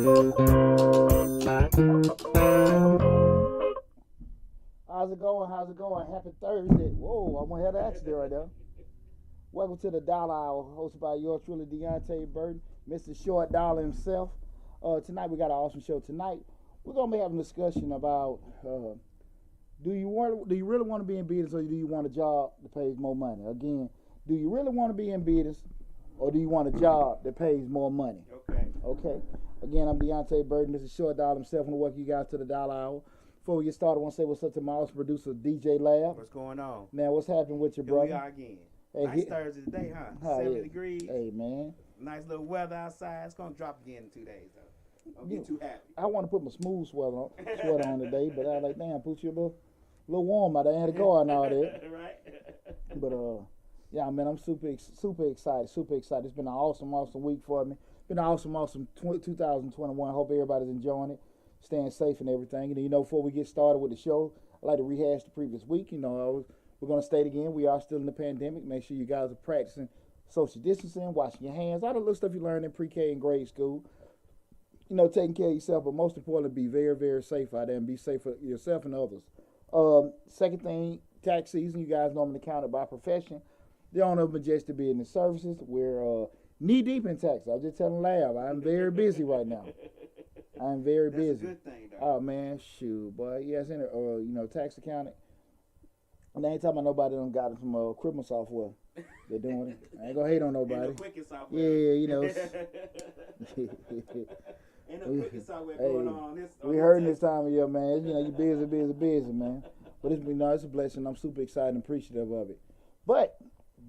How's it going? How's it going? Happy Thursday. Whoa, I'm gonna have an accident right there. Welcome to the Dollar Hour, hosted by yours truly, Deonte Burden, Mr. Short Dollar himself. Tonight we got an awesome show. Tonight we're gonna be having a discussion about do you really want to be in business, or do you want a job that pays more money? Again, do you really want to be in business, or do you want a job that pays more money? Okay. Again, I'm Deonte Burden, Mr. Short Dollar himself. I want to welcome you guys to the Dollar Hour. Before we get started, I want to say what's up to my awesome producer, DJ Lab. What's going on? Now, what's happening with your brother? Here we are again. Hey, nice Thursday today, huh? 70 degrees. Hey, man. Nice little weather outside. It's going to drop again in 2 days, though. Don't get too happy. I want to put my smooth sweater on today, but I was like, damn, put you a little warm out there. I had to go and all that. Right. But, yeah, man, I'm super excited. It's been an awesome week for me. Been an awesome 2021. Hope everybody's enjoying it, staying safe and everything. And, before we get started with the show, I'd like to rehash the previous week. We're going to state again, we are still in the pandemic. Make sure you guys are practicing social distancing, washing your hands, all the little stuff you learned in pre-K and grade school. Taking care of yourself, but most importantly, be very, very safe out there and be safe for yourself and others. Second thing, tax season. You guys normally count it by profession. The owner of Majestic Business Services. We're knee-deep in tax. I was just telling Lab, I'm very busy right now. I'm very busy. That's a good thing, though. Oh, man, shoot, boy. Yes, tax accounting. And I ain't talking about nobody done got it from criminal software. They're doing it. I ain't gonna hate on nobody. Ain't no quicker software. Yeah, Ain't no quicker software going on this. We heard this time of year, man. You busy, man. But it's a blessing. I'm super excited and appreciative of it. But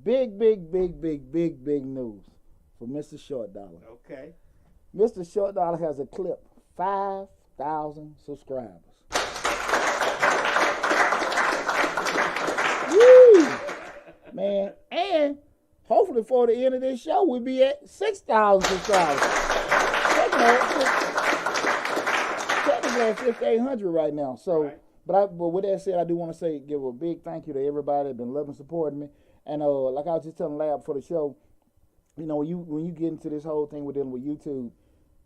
big news for Mr. Short Dollar. Okay. Mr. Short Dollar has a clip 5,000 subscribers. Woo! Man, and hopefully before the end of this show, we'll be at 6,000 subscribers. Technically at 5,800 right now. So, right. But with that said, I do want to give a big thank you to everybody that's been loving and supporting me. And like I was just telling Lab for the show, when you get into this whole thing with dealing with YouTube,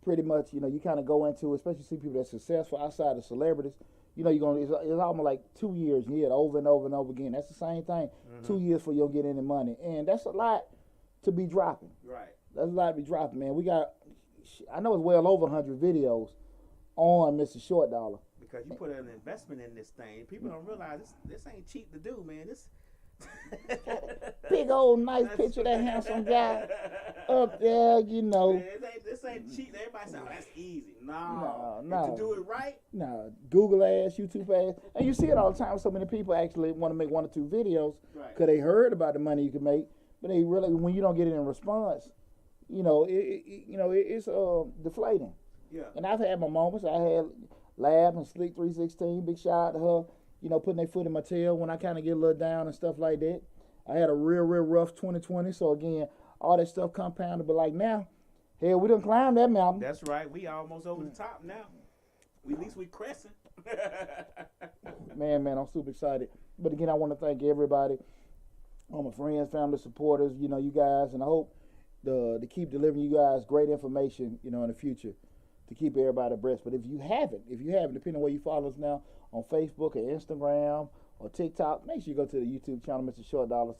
pretty much, you kind of go into, especially see people that's successful outside of celebrities. It's almost like 2 years, and over and over and over again. That's the same thing. Mm-hmm. 2 years for you don't get any money, and that's a lot to be dropping. Right. That's a lot to be dropping, man. I know it's well over 100 videos on Mr. Short Dollar. Because you put an investment in this thing. People don't realize this ain't cheap to do, man. This big old nice picture of that handsome guy up there, Man, this ain't cheap. Everybody say, oh, that's easy. No. To do it right? No. Google ads, YouTube ads. And you see it all the time. So many people actually want to make 1 or 2 videos because they heard about the money you can make. But they really, when you don't get it in response, it's deflating. Yeah. And I've had my moments. I had Lab and Slick 316. Big shout out to her. Putting their foot in my tail when I kind of get a little down and stuff like that. I had a real rough 2020. So, again, all that stuff compounded. But, like now, hell, we done climbed that mountain. That's right. We almost over the top now. At least we crescent. man, I'm super excited. But, again, I want to thank everybody, all my friends, family, supporters, you guys. And I hope to keep delivering you guys great information, in the future to keep everybody abreast. But if you haven't, depending on where you follow us now, on Facebook or Instagram or TikTok, make sure you go to the YouTube channel, Mr. Short Dollar,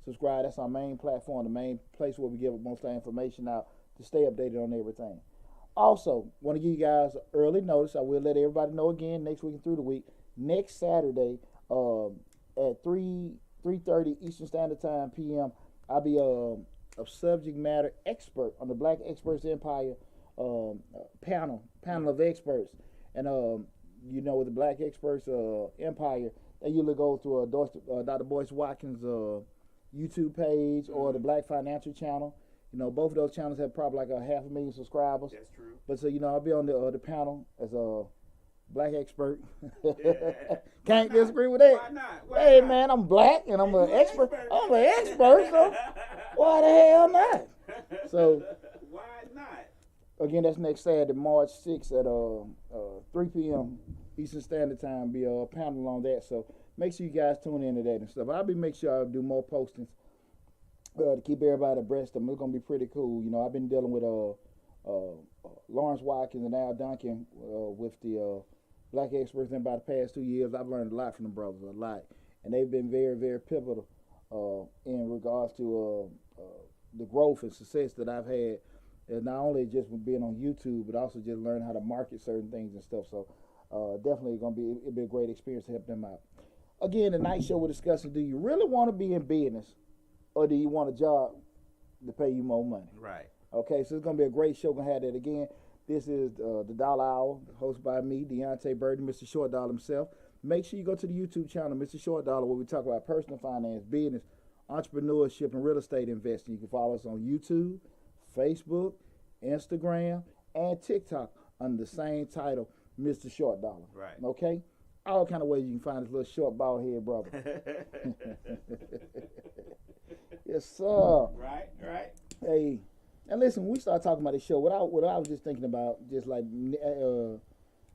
subscribe. That's our main platform, the main place where we give most of our information out to stay updated on everything. Also, want to give you guys early notice. I will let everybody know again next week and through the week. Next Saturday at 3:30 Eastern Standard Time p.m., I'll be a subject matter expert on the Black Experts Empire panel of experts. And with the Black Experts Empire, they usually go to Dr. Boyce Watkins' YouTube page or the Black Financial Channel. Both of those channels have probably like 500,000 subscribers. That's true. But so I'll be on the panel as a black expert. Can't disagree with that. Why not? Hey, man, I'm black and I'm an expert. I'm an expert, so why the hell not? So why not? Again, that's next Saturday, March 6th at 3 p.m. Eastern Standard Time. Be a panel on that. So make sure you guys tune into that and stuff. Make sure I do more postings to keep everybody abreast of them. It's gonna be pretty cool. I've been dealing with Lawrence Watkins and Al Duncan with the Black Experts. And by the past 2 years, I've learned a lot from the brothers, a lot, and they've been very, very pivotal in regards to the growth and success that I've had. And not only just with being on YouTube, but also just learning how to market certain things and stuff. So definitely it'll be a great experience to help them out. Again, tonight show we're discussing: do you really want to be in business, or do you want a job to pay you more money? Right. Okay, so it's gonna be a great show. Gonna have that again. This is the Dollar Hour, hosted by me, Deonte Burden, Mr. Short Dollar himself. Make sure you go to the YouTube channel, Mr. Short Dollar, where we talk about personal finance, business, entrepreneurship, and real estate investing. You can follow us on YouTube, Facebook, Instagram, and TikTok under the same title, Mr. Short Dollar. Right. Okay? All kind of ways you can find this little short bald head brother. Yes, sir. Right. Hey, and listen, when we start talking about this show, what I was just thinking about, just like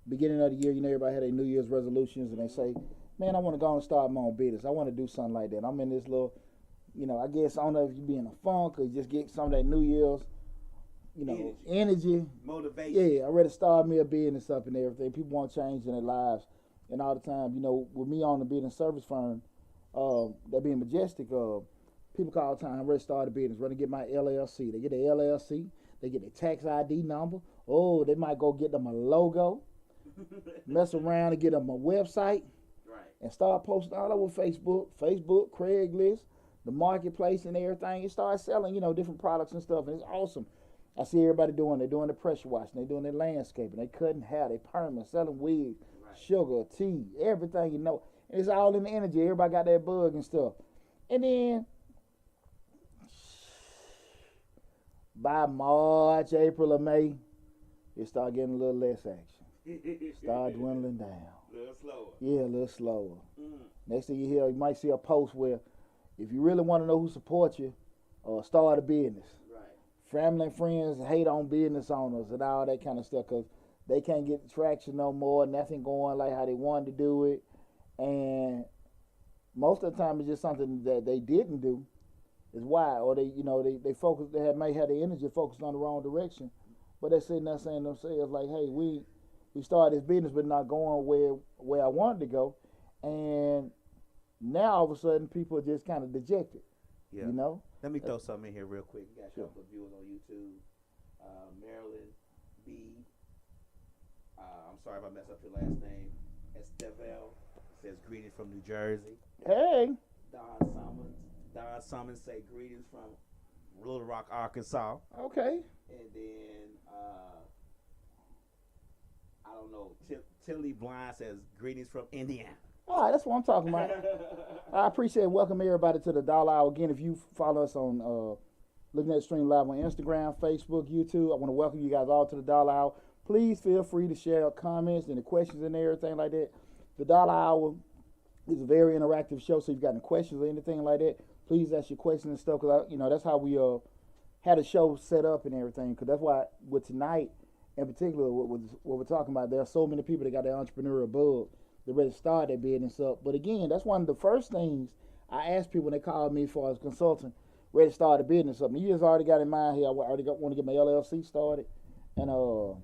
beginning of the year, everybody had their New Year's resolutions, and they say, man, I want to go and start my own business. I want to do something like that. I'm in this little, I guess, I don't know if you be in a funk or just get some of that New Year's, energy. Motivation. Yeah, I'm ready to start me a business up and everything. People want change in their lives. And all the time, with me on the business service firm, that being Majestic, people call all the time, I'm ready to start a business, ready to get my LLC. They get their LLC, they get their tax ID number. Oh, they might go get them a logo, mess around and get them a website, right, and start posting all over Facebook, Craigslist, the marketplace and everything. You start selling, different products and stuff, and it's awesome. I see everybody they're doing the pressure washing, they're doing their landscaping, they cutting hair, they perming, selling wigs, right, sugar, tea, everything, And it's all in the energy. Everybody got that bug and stuff. And then by March, April, or May, it start getting a little less action. Start dwindling down. A little slower. Yeah, a little slower. Next thing you might see a post where, if you really want to know who supports you, start a business. Right. Family and friends hate on business owners and all that kind of stuff because they can't get traction no more. Nothing going like how they wanted to do it. And most of the time it's just something that they didn't do. Is why, or they focus. May have their energy focused on the wrong direction, but they're sitting there saying to themselves like, "Hey, we started this business, but not going where I wanted to go," and now all of a sudden people are just kind of dejected. Yeah. Let me throw something in here real quick. We got a couple of viewers on YouTube. Marilyn B. I'm sorry if I messed up your last name. Estevel says greetings from New Jersey. Hey. Don Summons say greetings from Little Rock, Arkansas. Okay. And then, I don't know, Tilly Blind says greetings from Indiana. All right, that's what I'm talking about. I appreciate it. Welcome everybody to the Dollar Hour. Again, if you follow us on looking at the stream live on Instagram, Facebook, YouTube, I want to welcome you guys all to the Dollar Hour. Please feel free to share comments and the questions and everything like that. The Dollar Hour is a very interactive show, so if you've got any questions or anything like that, please ask your questions and stuff, because that's how we had the show set up and everything. Because that's why with tonight, in particular, what we're talking about, there are so many people that got their entrepreneurial bug. They're ready to start their business up. But again, that's one of the first things I ask people when they call me for as a consultant, ready to start a business up. And you just already got in mind here. I already want to get my LLC started, and you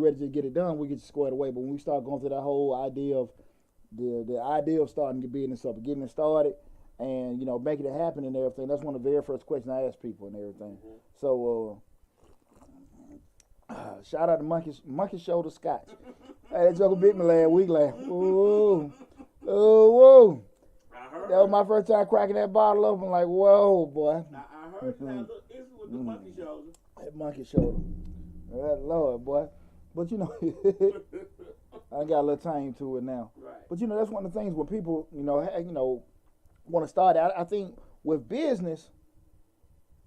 ready to just get it done. We get you squared away. But when we start going through that whole idea of the idea of starting your business up, getting it started, and making it happen and everything, that's one of the very first questions I ask people and everything. So shout out to Monkey Shoulder Scotch. Hey, that joke bit me last week. Like, ooh. That was my first time cracking that bottle open. Like, whoa, boy. Now, I heard that. Look, this was the Monkey Shoulder. That Monkey Shoulder. That Lord, boy. But I got a little time to it now. Right. But that's one of the things when people want to start out. I think with business,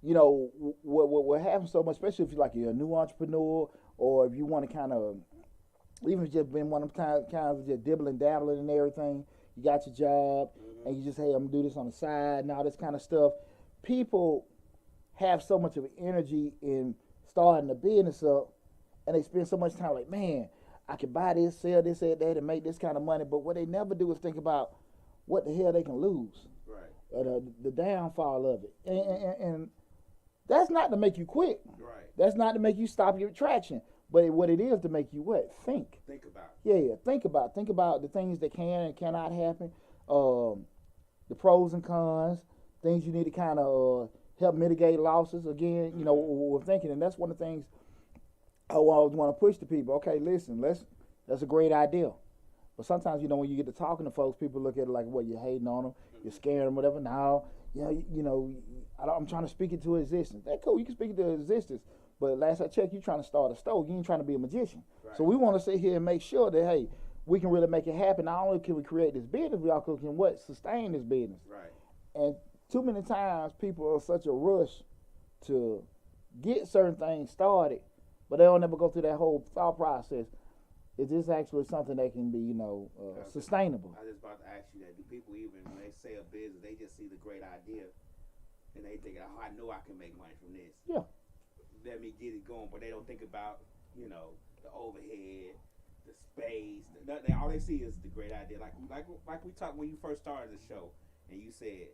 what happens so much, especially if you're a new entrepreneur, or if you want to kind of, even if you've just been one of them kinds of just dibbling, dabbling and everything, you got your job, and you just, hey, I'm going to do this on the side and all this kind of stuff. People have so much of energy in starting a business up, and they spend so much time like, man, I can buy this, sell this, that, and make this kind of money. But what they never do is think about what the hell they can lose. Right. The downfall of it. And That's not to make you quit. Right. That's not to make you stop your traction. But what it is to make you what? Think. Think about it. Yeah, think about it. Think about the things that can and cannot happen. The pros and cons, things you need to kind of help mitigate losses. Again, you know, we're thinking, and that's one of the things I always want to push to people. Okay, listen, that's a great idea. But sometimes, you know, when you get to talking to folks, people look at it like, what, you're hating on them, you're scaring them, whatever. Now, I'm trying to speak it to existence. That's cool, you can speak it to existence. But last I checked, you're trying to start a store. You ain't trying to be a magician. Right. So we want to sit here and make sure that, hey, we can really make it happen. Not only can we create this business, we also can sustain this business. Right. And too many times people are such a rush to get certain things started, but they don't ever go through that whole thought process. Is this actually something that can be, sustainable? I was just about to ask you that. Do people even, when they say a business, they just see the great idea and they think, oh, I know I can make money from this. Yeah. Let me get it going. But they don't think about, the overhead, the space. All they see is the great idea. Like we talked when you first started the show and you said,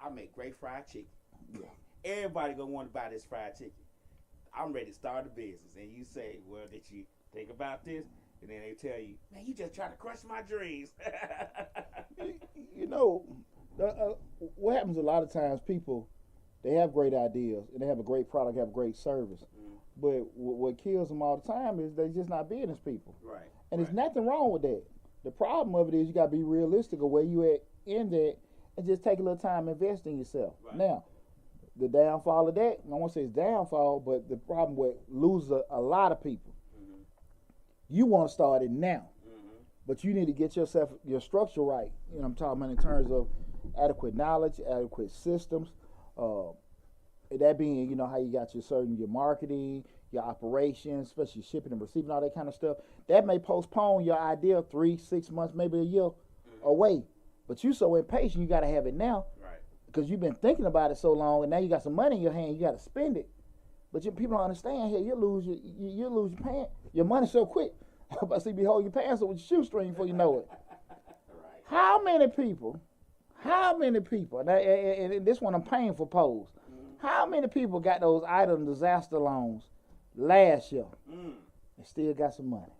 I make great fried chicken. Yeah. Everybody gonna want to buy this fried chicken. I'm ready to start a business. And you say, well, did you think about this? And then they tell you, man, you just trying to crush my dreams. What happens a lot of times, people, they have great ideas and they have a great product, have a great service. But what kills them all the time is they're just not business people. Right. And there's nothing wrong with that. The problem of it is you got to be realistic of where you at in that and just take a little time and invest in yourself. Right. Now, the downfall of that, I won't say it's downfall, but the problem with loses a lot of people. You want to start it now, but you need to get yourself, your structure right. You know, I'm talking about in terms of adequate knowledge, adequate systems. That being, how you got your marketing, your operations, especially shipping and receiving, all that kind of stuff. That may postpone your idea 3, 6 months, maybe a year away. But you so impatient, you got to have it now. Right. Because you've been thinking about it so long, and now you got some money in your hand, you got to spend it. But people don't understand here. You lose your money so quick. But see, behold, your pants up with your shoestring before you know it. Right. How many people? And this one I'm paying for pose. How many people got those item disaster loans last year and still got some money?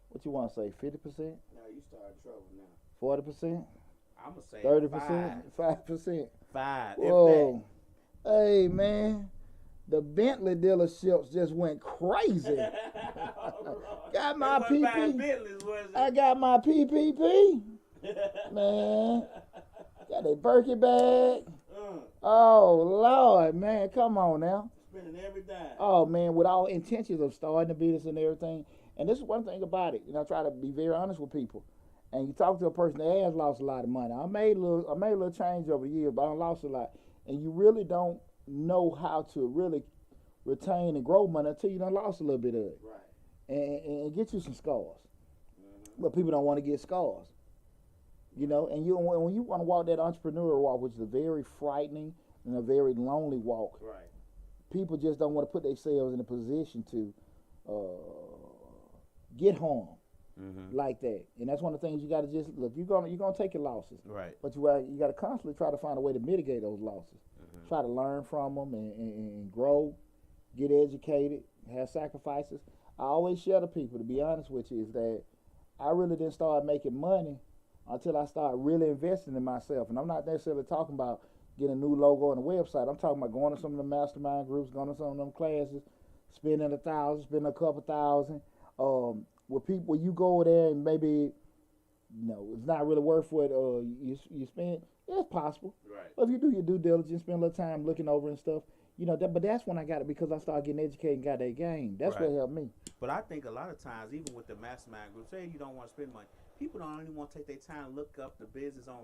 What you want to say? 50%? No, you started trouble now. 40%? I'm gonna say 30%? 5%? 5. Whoa! Hey man. The Bentley dealerships just went crazy. Got my PP. I got my PPP. Man. Got a Birkin bag. Oh, Lord, man. Come on now. Spending every dime. Oh, man. With all intentions of starting a business and everything. And this is one thing about it. I try to be very honest with people. And you talk to a person that has lost a lot of money. I made a little change over the years, but I lost a lot. And you really don't know how to really retain and grow money until you done lost a little bit of it. Right. And get you some scars. But people don't want to get scars. And when you want to walk that entrepreneurial walk, which is a very frightening and a very lonely walk, right. People just don't want to put themselves in a position to get harmed like that. And that's one of the things you got to just look. You're gonna take your losses, right? But you got to constantly try to find a way to mitigate those losses. Try to learn from them and grow, get educated, have sacrifices. I always share to people, to be honest with you, is that I really didn't start making money until I started really investing in myself. And I'm not necessarily talking about getting a new logo and a website. I'm talking about going to some of the mastermind groups, going to some of them classes, spending $1,000, spending a couple thousand. With people, you go over there and maybe, it's not really worth what you spend. Yeah, it's possible. Right. But if you do your due diligence, spend a little time looking over and stuff, but that's when I got it, because I started getting educated and got that game. That's what helped me. But I think a lot of times, even with the mastermind group, say you don't want to spend money, people don't even want to take their time to look up the business on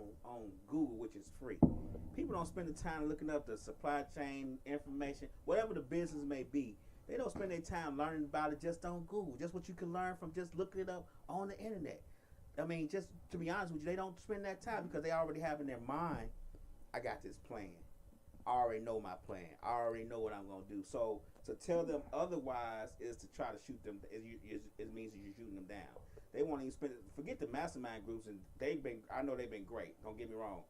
Google, which is free. People don't spend the time looking up the supply chain information, whatever the business may be. They don't spend their time learning about it just on Google, just what you can learn from just looking it up on the internet. I mean, just to be honest with you, they don't spend that time because they already have in their mind, I got this plan. I already know my plan. I already know what I'm going to do. So to tell them otherwise is to try to shoot them. It means that you're shooting them down. They won't even forget the mastermind groups, and I know they've been great. Don't get me wrong.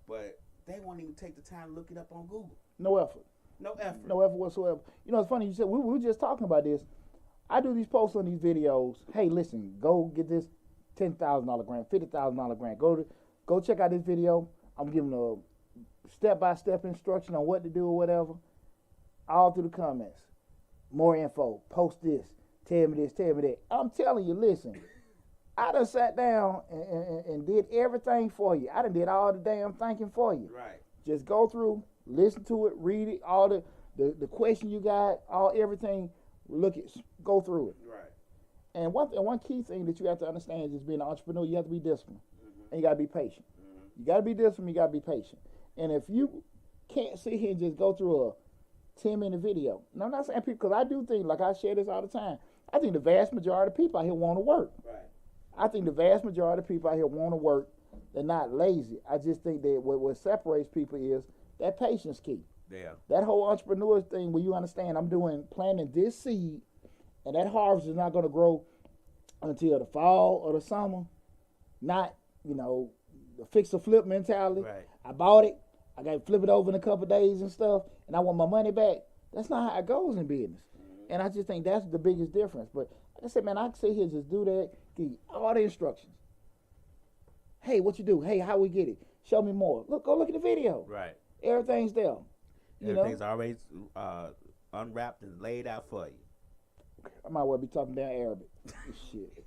But they won't even take the time to look it up on Google. No effort. No effort. No effort whatsoever. You know, it's funny you said we were just talking about this. I do these posts on these videos. Hey, listen, go get this $10,000 grant, $50,000 grant. Go check out this video. I'm giving a step-by-step instruction on what to do or whatever. All through the comments. More info. Post this. Tell me this. Tell me that. I'm telling you, listen. I done sat down and did everything for you. I done did all the damn thinking for you. Right. Just go through, listen to it, read it, all the question you got, everything. Look at, go through it. Right. And one key thing that you have to understand is just being an entrepreneur, you have to be disciplined. And you got to be patient. You got to be disciplined, you got to be patient. And if you can't sit here and just go through a 10-minute video. Now, I'm not saying people, because I do think, like I share this all the time, I think the vast majority of people out here want to work. Right. I think the vast majority of people out here want to work. They're not lazy. I just think that what separates people is that patience key. Yeah. That whole entrepreneur thing where you understand I'm planting this seed, and that harvest is not going to grow until the fall or the summer. Not, the fix or flip mentality. Right. I bought it. I got to flip it over in a couple of days and stuff, and I want my money back. That's not how it goes in business. And I just think that's the biggest difference. But like I said, man, I can sit here just do that, give you all the instructions. Hey, what you do? Hey, how we get it? Show me more. Go look at the video. Right. Everything's there. Everything's always unwrapped and laid out for you. I might well be talking down Arabic. Shit.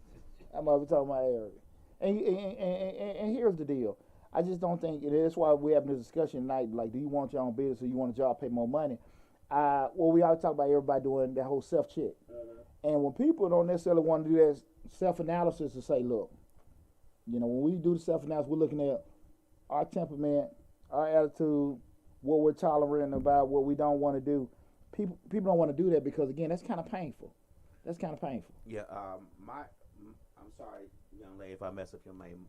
I might be talking about Arabic. And here's the deal. I just don't think, and that's why we're having this discussion tonight, like, do you want your own business or you want a job, pay more money? We always talk about everybody doing that whole self-check. And when people don't necessarily want to do that self-analysis to say, look, when we do the self-analysis, we're looking at our temperament, our attitude, what we're tolerant about, what we don't want to do. People don't want to do that because, again, that's kind of painful. Yeah, I'm sorry, young lady, if I mess up your name.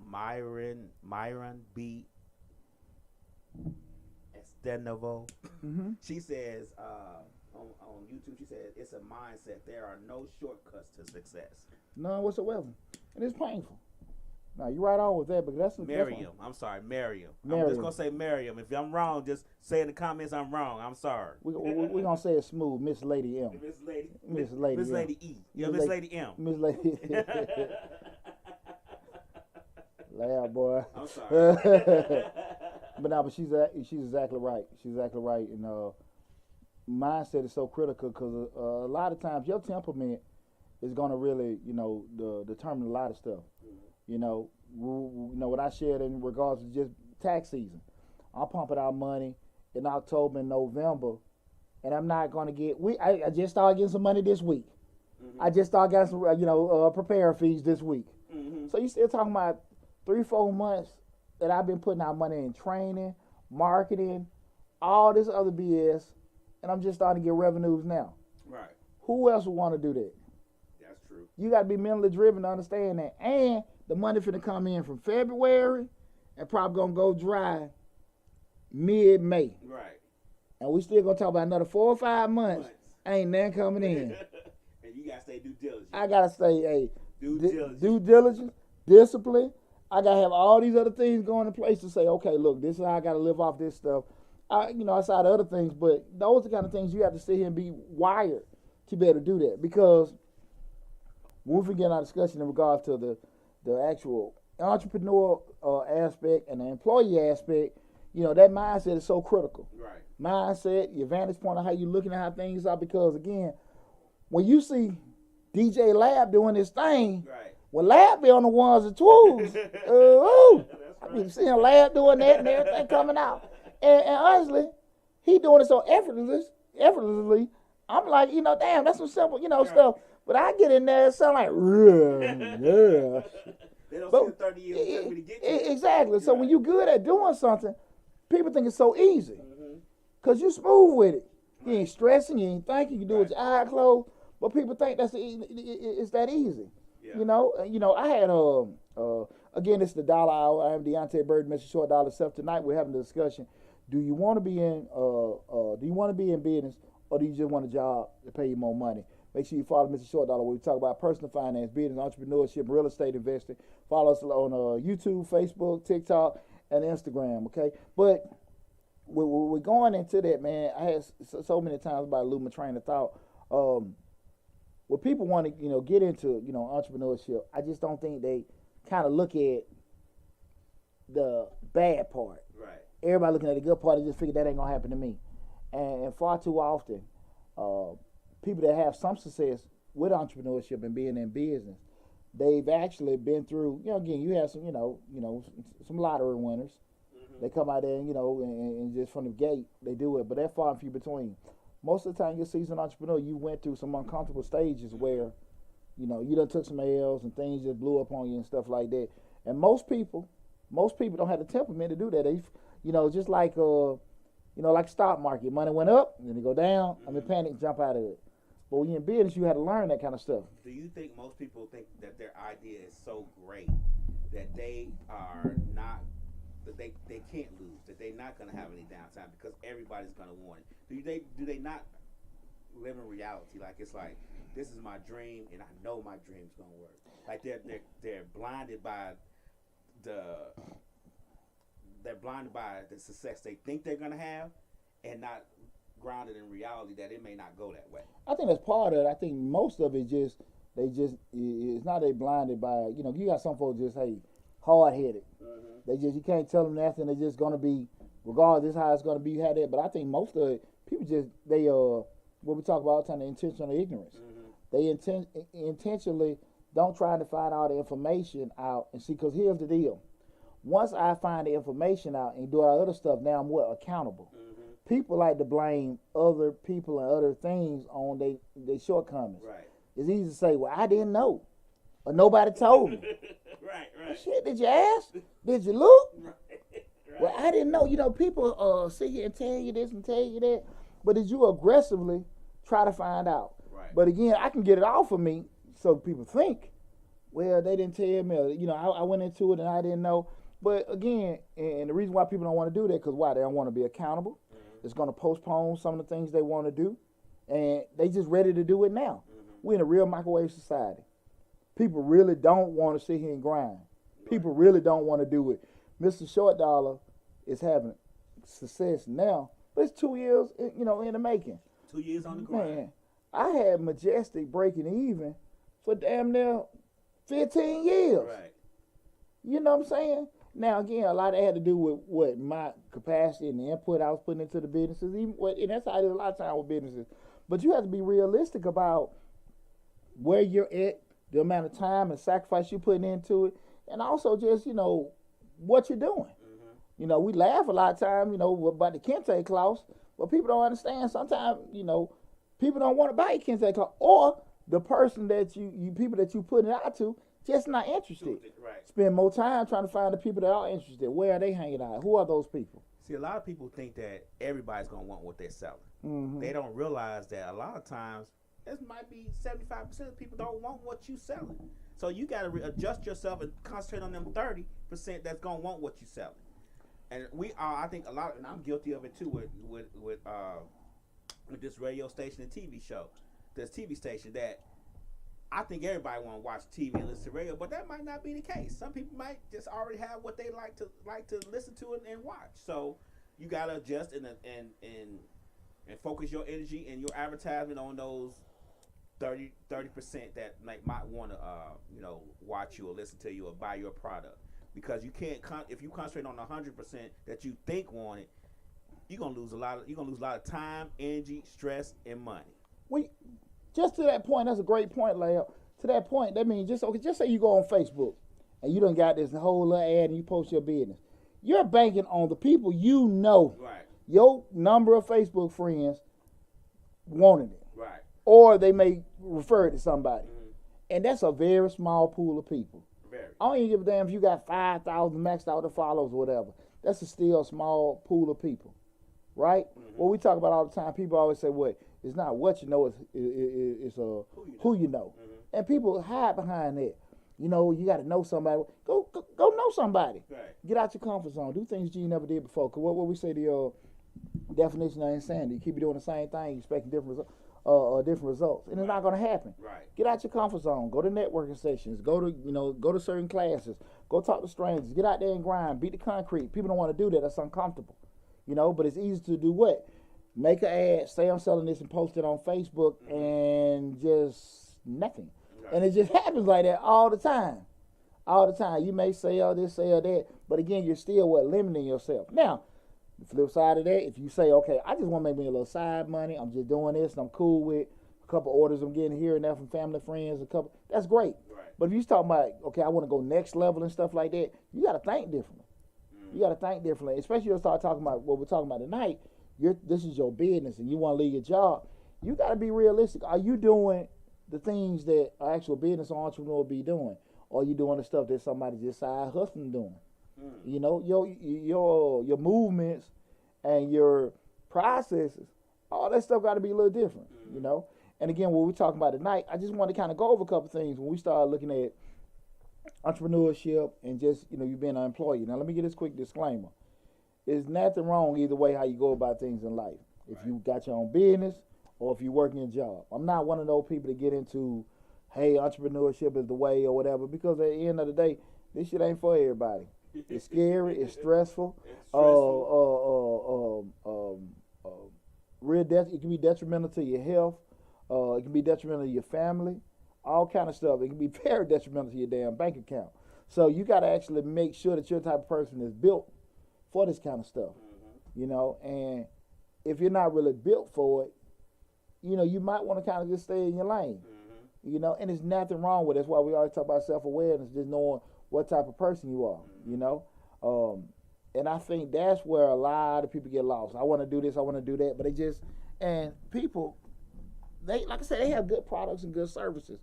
Myron B. Estenovo. She says on YouTube, she said it's a mindset. There are no shortcuts to success. None whatsoever. And it's painful. Now, you're right on with that, but that's Miriam. I'm sorry, Miriam. I'm just going to say Miriam. If I'm wrong, just say in the comments I'm wrong. I'm sorry. We're going to say it smooth. Miss Lady M. Miss Lady E. Yeah, Miss Lady M. Miss Lady Loud boy. I'm sorry. But she's exactly right. She's exactly right. And mindset is so critical because a lot of times your temperament is going to really, determine a lot of stuff. What I shared in regards to just tax season. I'm pumping out money in October and November, and I'm not going to get. I just started getting some money this week. I just started getting some, prepare fees this week. So you still talking about 3-4 months that I've been putting out money in training, marketing, all this other BS, and I'm just starting to get revenues now. Right. Who else would want to do that? That's true. You got to be mentally driven to understand that, and the money finna come in from February and probably gonna go dry mid-May. Right. And we still gonna talk about another 4 or 5 months. Ain't nothing coming in. And you gotta stay due diligence. I gotta say, hey, due diligence, discipline. I gotta have all these other things going in place to say, okay, look, this is how I gotta live off this stuff. Outside of other things, but those are the kind of things you have to sit here and be wired to be able to do that. Because when we begin our discussion in regards to the actual entrepreneur aspect and the employee aspect, that mindset is so critical. Right. Mindset, your vantage point on how you're looking at how things are, because again, when you see DJ Lab doing this thing, right. When Lab be on the ones and twos, I be seeing Lab doing that and everything coming out. And honestly, he doing it so effortlessly. I'm like, damn, that's some simple, stuff. But I get in there, it sound like, yeah. They don't see 30 years to get you. Exactly. So when you're good at doing something, people think it's so easy. Because you smooth with it. You ain't stressing, you ain't thinking, you do it with your eyes closed. But people think it's that easy. Yeah. I had, again, it's the Dollar Hour. I am Deonte Burden, Mr. Short Dollar Self. Tonight we're having a discussion. Do you want to be in business, or do you just want a job to pay you more money? Make sure you follow Mr. Short Dollar, where we talk about personal finance, business, entrepreneurship, real estate investing. Follow us on YouTube, Facebook, TikTok, and Instagram, okay? But we're going into that, man. I had so many times about losing my train of thought. When people want to, get into, entrepreneurship, I just don't think they kind of look at the bad part. Right. Everybody looking at the good part, they just figure that ain't gonna happen to me. And far too often, people that have some success with entrepreneurship and being in business, they've actually been through. Again, you have some, some lottery winners. Mm-hmm. They come out there, and just from the gate they do it, but they're far and few between. Most of the time, you're a seasoned entrepreneur. You went through some uncomfortable stages where, you done took some L's and things just blew up on you and stuff like that. And most people don't have the temperament to do that. They, just like like stock market, money went up, and then it go down. Mm-hmm. I'm in panic, jump out of it. But when you're in business, you had to learn that kind of stuff. Do you think most people think that their idea is so great that they are not, that they can't lose, that they're not going to have any downtime because everybody's going to want it? Do they not live in reality? Like, it's like, this is my dream, and I know my dream's going to work. Like, they're blinded by they're blinded by the success they think they're going to have, and not grounded in reality that it may not go that way. I think that's part of it. I think most of it it's not they blinded by, you got some folks just, hard-headed. Mm-hmm. You can't tell them nothing. They're just going to be, regardless how it's going to be, you have that. But I think most of it, people just, what we talk about all the time, the intentional ignorance. Mm-hmm. They intentionally don't try to find all the information out and see, because here's the deal. Once I find the information out and do all other stuff, now I'm accountable. Mm-hmm. People like to blame other people and other things on their shortcomings. Right. It's easy to say, well, I didn't know, or nobody told me. Right. Well, shit, did you ask? Did you look? Right. Well, I didn't know. People sit here and tell you this and tell you that, but did you aggressively try to find out? Right. But again, I can get it off of me so people think, well, they didn't tell me, or, I went into it and I didn't know. But again, and the reason why people don't want to do that, because why? They don't want to be accountable. Mm-hmm. It's going to postpone some of the things they want to do, and they just ready to do it now. Mm-hmm. We're in a real microwave society. People really don't want to sit here and grind. Right. People really don't want to do it. Mr. Short Dollar is having success now, but it's 2 years, in the making. 2 years on the grind. Man, I had Majestic breaking even for damn near 15 years. Right. You know what I'm saying? Now, again, a lot of that had to do with what my capacity and the input I was putting into the businesses. And that's how it is a lot of time with businesses. But you have to be realistic about where you're at, the amount of time and sacrifice you're putting into it, and also just, what you're doing. Mm-hmm. We laugh a lot of times, about the Kente clause, but people don't understand. Sometimes, people don't want to buy a Kente clause, or the person that people that you putting it out to just not interested. Right. Spend more time trying to find the people that are interested. Where are they hanging out? Who are those people? See, a lot of people think that everybody's going to want what they're selling. Mm-hmm. They don't realize that a lot of times, it might be 75% of people don't want what you're selling. So you got to adjust yourself and concentrate on them 30% that's going to want what you're selling. And I think a lot, and I'm guilty of it too with this radio station and TV show, this TV station that I think everybody want to watch TV and listen to radio, but that might not be the case. Some people might just already have what they like to listen to and watch. So you gotta adjust and focus your energy and your advertisement on those 30% that might want to watch you or listen to you or buy your product, because you can't if you concentrate on 100% that you think want it, you're gonna lose a lot of time, energy, stress, and money. Just to that point, that's a great point, Leo. To that point, that means just say you go on Facebook and you done got this whole little ad and you post your business. You're banking on the people right. Your number of Facebook friends wanted it. Right. Or they may refer it to somebody. Mm-hmm. And that's a very small pool of people. Very. I don't even give a damn if you got 5,000 maxed out the follows or whatever. That's still a small pool of people. Right? Mm-hmm. What we talk about all the time, people always say, what? It's not what you know, it's who you know. Mm-hmm. And people hide behind that. You got to know somebody. Go know somebody. Right. Get out your comfort zone. Do things you never did before. Because what we say, the definition of insanity, you keep doing the same thing, you expecting different results. different results, and it's not going to happen. Right. Get out your comfort zone. Go to networking sessions. Go to certain classes. Go talk to strangers. Get out there and grind. Beat the concrete. People don't want to do that. That's uncomfortable, but it's easy to do what? Make an ad, say I'm selling this, and post it on Facebook, and just nothing. Right. And it just happens like that all the time. All the time. You may sell this, sell that, but again, you're still limiting yourself. Now, the flip side of that, if you say, okay, I just want to make me a little side money, I'm just doing this, and I'm cool with a couple orders I'm getting here and there from family, friends, that's great. Right. But if you talk about, okay, I want to go next level and stuff like that, you got to think differently. You got to think differently, especially when you start talking about what we're talking about tonight. This is your business, and you want to leave your job. You got to be realistic. Are you doing the things that an actual business entrepreneur will be doing? Or are you doing the stuff that somebody just side hustling doing? Your movements and your processes, all that stuff got to be a little different, And again, what we're talking about tonight, I just want to kind of go over a couple things when we start looking at entrepreneurship and just, you being an employee. Now, let me get this quick disclaimer. There's nothing wrong either way how you go about things in life. If you got your own business or if you're working a job. I'm not one of those people that get into, hey, entrepreneurship is the way or whatever, because at the end of the day, this shit ain't for everybody. It's scary. It's stressful. It can be detrimental to your health. It can be detrimental to your family. All kind of stuff. It can be very detrimental to your damn bank account. So you got to actually make sure that you're the type of person that's built for this kind of stuff. And if you're not really built for it, you might want to kind of just stay in your lane. And there's nothing wrong with it. That's why we always talk about self-awareness, just knowing what type of person you are, And I think that's where a lot of people get lost. I want to do this, I want to do that, but people, like I said, they have good products and good services.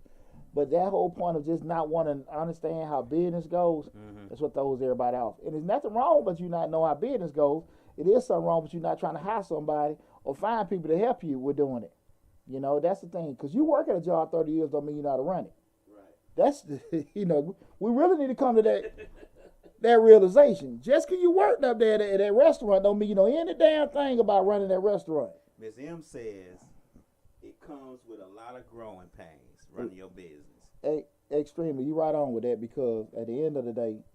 But that whole point of just not wanting to understand how business goes, that's what throws everybody off. And there's nothing wrong with you not knowing how business goes. It is something wrong with you not trying to hire somebody or find people to help you with doing it. That's the thing. Because you work at a job 30 years don't mean you know how to run it. That's we really need to come to that realization. Just because you worked up there at that restaurant don't mean you know any damn thing about running that restaurant. Ms. M says it comes with a lot of growing pains running your business. Extremely, you right on with that, because at the end of the day,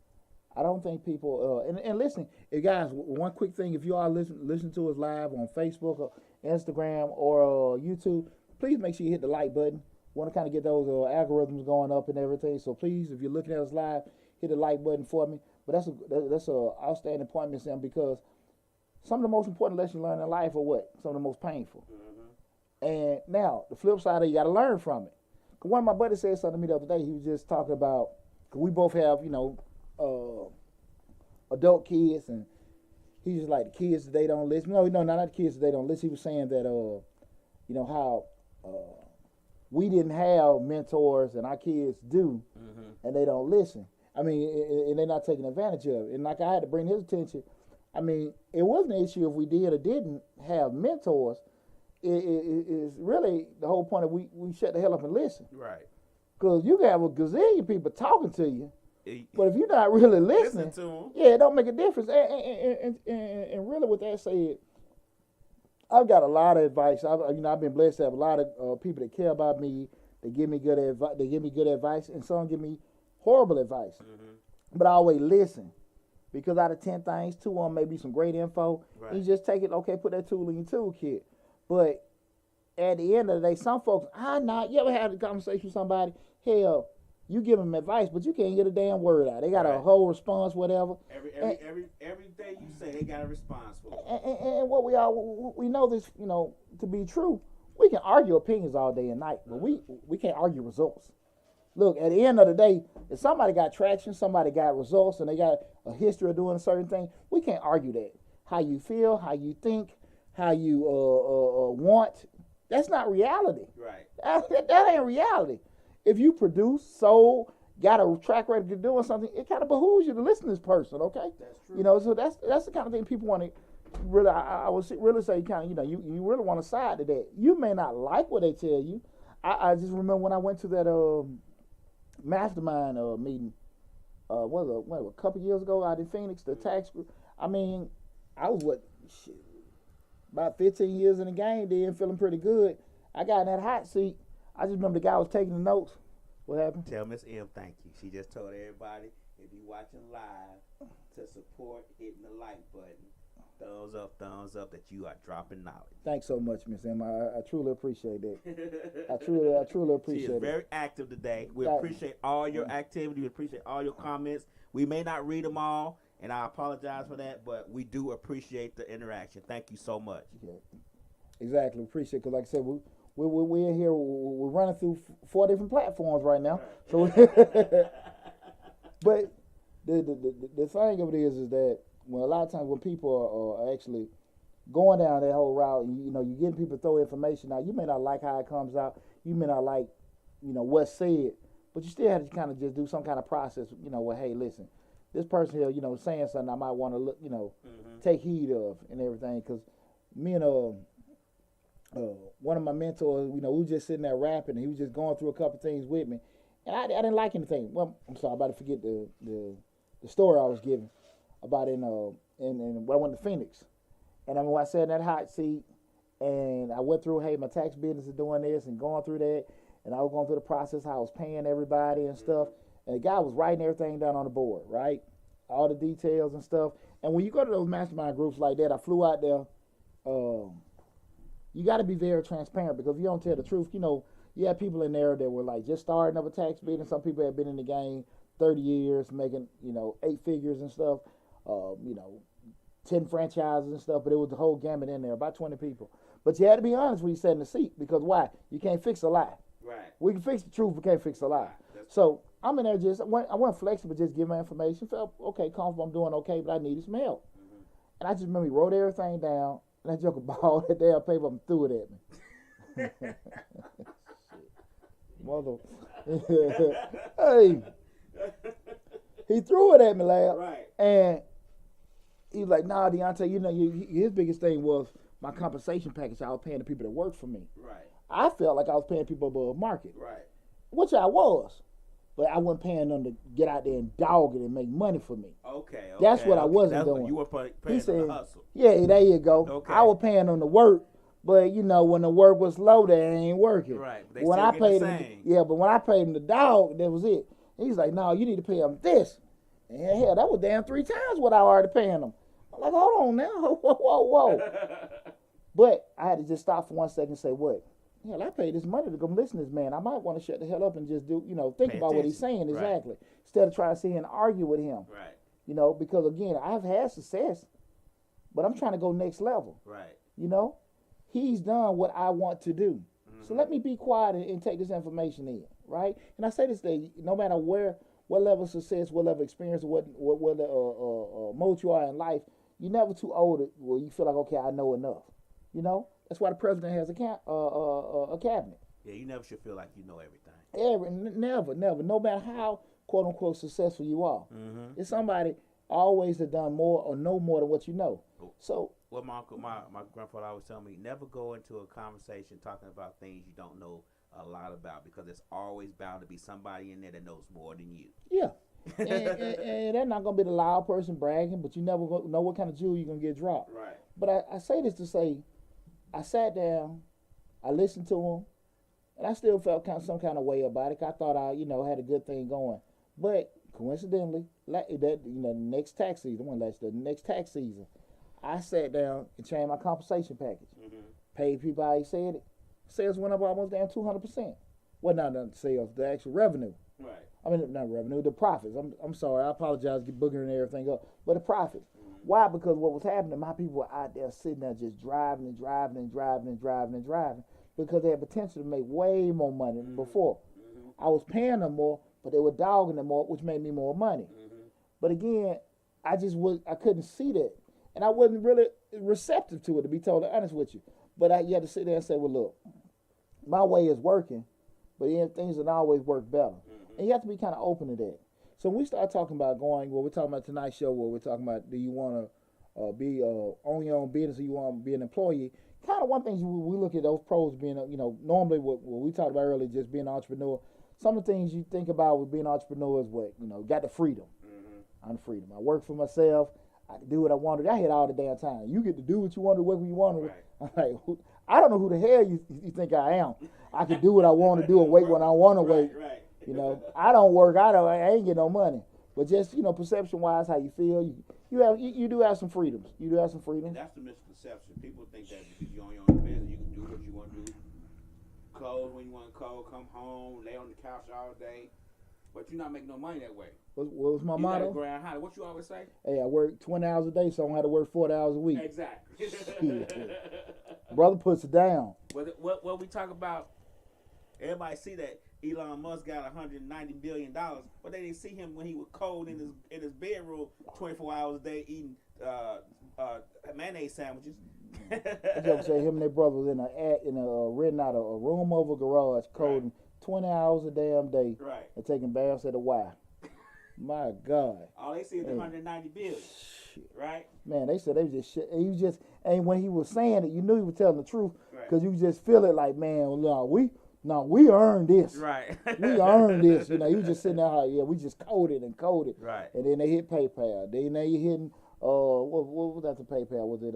I don't think people and listen, guys, one quick thing: if you are listen to us live on Facebook or Instagram or YouTube, please make sure you hit the like button. Want to kind of get those algorithms going up and everything. So please, if you're looking at us live, hit the like button for me. But that's a outstanding point, Miss M, because some of the most important lessons you learn in life are what? Some of the most painful. And now the flip side of it, you got to learn from it. Cause one of my buddies said something to me the other day. He was just talking about, cause we both have adult kids, and he's just like, the kids they don't listen. No, not the kids they don't listen. He was saying that how we didn't have mentors and our kids do, and they don't listen. I mean, and they're not taking advantage of it. And like I had to bring his attention, I mean, it wasn't an issue if we did or didn't have mentors. It's really the whole point of we shut the hell up and listen. Right. Because you can have a gazillion people talking to you, but if you're not really listening, listen to them. Yeah, it don't make a difference. And really with that said, I've got a lot of advice. I've been blessed to have a lot of people that care about me. They give me good advice. They give me good advice, and some give me horrible advice. But I always listen, because out of 10 things, 2 of them may be some great info. Right. You just take it. Okay, put that tool in your toolkit. But at the end of the day, some folks, you ever had a conversation with somebody? Hell, you give them advice, but you can't get a damn word out. They got a whole response, whatever. Every day you say they got a response for it. And what we know this, to be true. We can argue opinions all day and night, but we can't argue results. Look, at the end of the day, if somebody got traction, somebody got results, and they got a history of doing a certain thing, we can't argue that. How you feel, how you think, how you want, that's not reality. Right. That ain't reality. If you produce, sold, got a track record of doing something, it kind of behooves you to listen to this person, okay? That's true. So that's the kind of thing people want to really, I would really say kind of, you really want to side to that. You may not like what they tell you. I just remember when I went to that mastermind meeting, a couple years ago out in Phoenix, the tax group. I mean, I was about 15 years in the game then, feeling pretty good. I got in that hot seat. I just remember the guy was taking the notes. What happened? Tell Miss M thank you. She just told everybody, if you watching live, to support hitting the like button. Thumbs up that you are dropping knowledge. Thanks so much, Miss M. I truly appreciate that. I truly appreciate it. She is very active today. We appreciate all your activity. We appreciate all your comments. We may not read them all, and I apologize for that, but we do appreciate the interaction. Thank you so much. Yeah, exactly. Appreciate it. Because like I said, we're in here. We're running through 4 different platforms right now. So, but the thing of it is that when a lot of times when people are actually going down that whole route, you know, you're getting people to throw information out. You may not like how it comes out. You may not like, you know, what's said, but you still have to kind of just do some kind of process. You know, well, hey, listen, this person here, you know, saying something I might want to look, you know, take heed of and everything. Because me and one of my mentors, you know, we were just sitting there rapping, and he was just going through a couple things with me, and I didn't like anything. Well, I'm sorry, I'm about to forget the story I was giving about when I went to Phoenix. And I mean, when I sat in that hot seat and I went through, hey, my tax business is doing this and going through that, and I was going through the process, how I was paying everybody and stuff, and the guy was writing everything down on the board, right? All the details and stuff. And when you go to those mastermind groups like that, I flew out there, you got to be very transparent, because if you don't tell the truth, you know, you have people in there that were like just starting up a tax business. Some people have been in the game 30 years, making, you know, 8 figures and stuff. You know, 10 franchises and stuff, but it was the whole gamut in there, about 20 people. But you had to be honest when you sat in the seat, because why? You can't fix a lie. Right. We can fix the truth, we can't fix a lie. So I'm in there I wasn't flexible, just give my information. Felt okay, comfortable, I'm doing okay, but I needed some help. And I just remember he wrote everything down, and that joker balled that damn paper and threw it at me. Mother. Hey. He threw it at me, lad. Right. And he was like, nah, Deonte, you know, his biggest thing was my compensation package I was paying the people that worked for me. Right. I felt like I was paying people above market. Right. Which I was. But I wasn't paying them to get out there and dog it and make money for me. Okay. That's what I wasn't doing. You were paying them to hustle. Yeah, there you go. Okay. I was paying them to work, but you know, when the work was low, they ain't working. Right. But when I paid them, but when I paid them the dog, that was it. He's like, no, you need to pay them this. And hell, that was damn 3 times what I already paying them. I'm like, hold on now. Whoa. But I had to just stop for 1 second and say, what? Hell, I paid this money to go listen to this man. I might want to shut the hell up and just do, you know, think about what he's saying exactly. Right. Instead of trying to sit here and argue with him. Right. You know, because again, I've had success, but I'm trying to go next level. Right. You know? He's done what I want to do. So let me be quiet and take this information in, right? And I say this thing, no matter what level of success, what level of experience, what mode you are in life, you're never too old where you feel like, okay, I know enough. You know? That's why the president has a cabinet. Yeah, you never should feel like you know everything. Never. No matter how, quote unquote, successful you are. It's somebody always have done more or know more than what you know. So, well, my grandfather always tell me, never go into a conversation talking about things you don't know a lot about, because there's always bound to be somebody in there that knows more than you. Yeah. and they're not going to be the loud person bragging, but you never know what kind of jewel you're going to get dropped. Right. But I say this to say, I sat down, I listened to him, and I still felt some kind of way about it. I thought I, had a good thing going. But coincidentally, the next tax season, I sat down and changed my compensation package. Paid people how he said it. Sales went up almost down 200%. Well, not the sales, the actual revenue. Right. I mean, not revenue, the profits. I'm sorry, I apologize, get boogering everything up. But the profits. Why? Because what was happening, my people were out there sitting there just driving, because they had potential to make way more money than before. I was paying them more, but they were dogging them more, which made me more money. But again, I couldn't see that. And I wasn't really receptive to it, to be totally honest with you. But you had to sit there and say, well, look, my way is working, but things that always work better. And you have to be kind of open to that. So when we start talking about we're talking about tonight's show, where we're talking about, do you want to be own your own business, or you want to be an employee? Kind of one thing we look at those pros being, normally what we talked about earlier, just being an entrepreneur. Some of the things you think about with being an entrepreneur is got the freedom. I'm the freedom. I work for myself. I can do what I want to do. I hit all the damn time. You get to do what you want to, work when you want to. Right. I'm like, I don't know who the hell you think I am. I can do what I want to do and wait when I want to wait. Right. You know, I don't work. I ain't get no money. But just, you know, perception wise, how you feel, you do have some freedoms. You do have some freedom. And that's the misconception. People think that because you own your own business, you can do what you want to do. Clothes when you want to clothes, come home, lay on the couch all day. But you're not making no money that way. What was my motto? You gotta grind hard. What you always say? Hey, I work 20 hours a day, so I don't have to work 40 hours a week. Exactly. Brother puts it down. What we talk about, everybody see that Elon Musk got $190 billion, but they didn't see him when he was cold in his bedroom 24 hours a day eating mayonnaise sandwiches. I just say him and their brother was renting out a room over garage, coding 20 hours a damn day, right, and taking baths at the Y. My God. All they see is the $190 billion, right? Man, they said they just shit. And when he was saying it, you knew he was telling the truth, because right, you just feel it like, man, we earned this. Right. We earned this. You know, you just sitting there, we just coded. Right. And then they hit PayPal. Then they hitting, what was that, the PayPal? Was it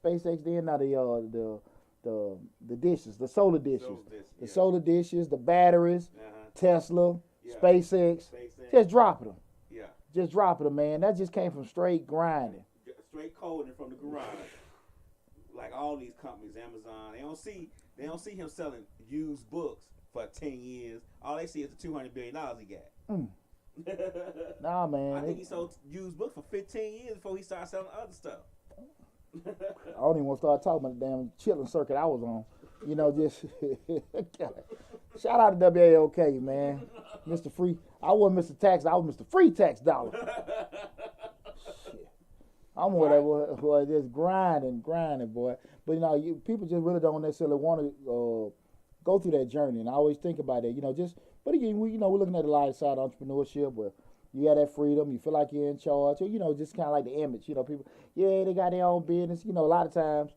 SpaceX then? Now the dishes, the solar dishes. The solar dishes, the batteries, Tesla, SpaceX. Just dropping them. Yeah. Just dropping them, man. That just came from straight grinding. Straight coding from the garage. Like all these companies, Amazon, they don't see him selling used books for 10 years. All they see is the $200 billion he got. Nah, man. I think he sold used books for 15 years before he started selling other stuff. I don't even want to start talking about the damn chilling circuit I was on. You know, just shout out to WAOK, man. Mr. Free. I wasn't Mr. Tax. I was Mr. Free Tax Dollar. Shit. I'm whatever, boy, just grinding, boy. But, you know, people just really don't necessarily want to go through that journey. And I always think about it, you know, but again, we're looking at the light side of entrepreneurship where you have that freedom, you feel like you're in charge, or, you know, just kind of like the image, you know, people, they got their own business, you know, a lot of times,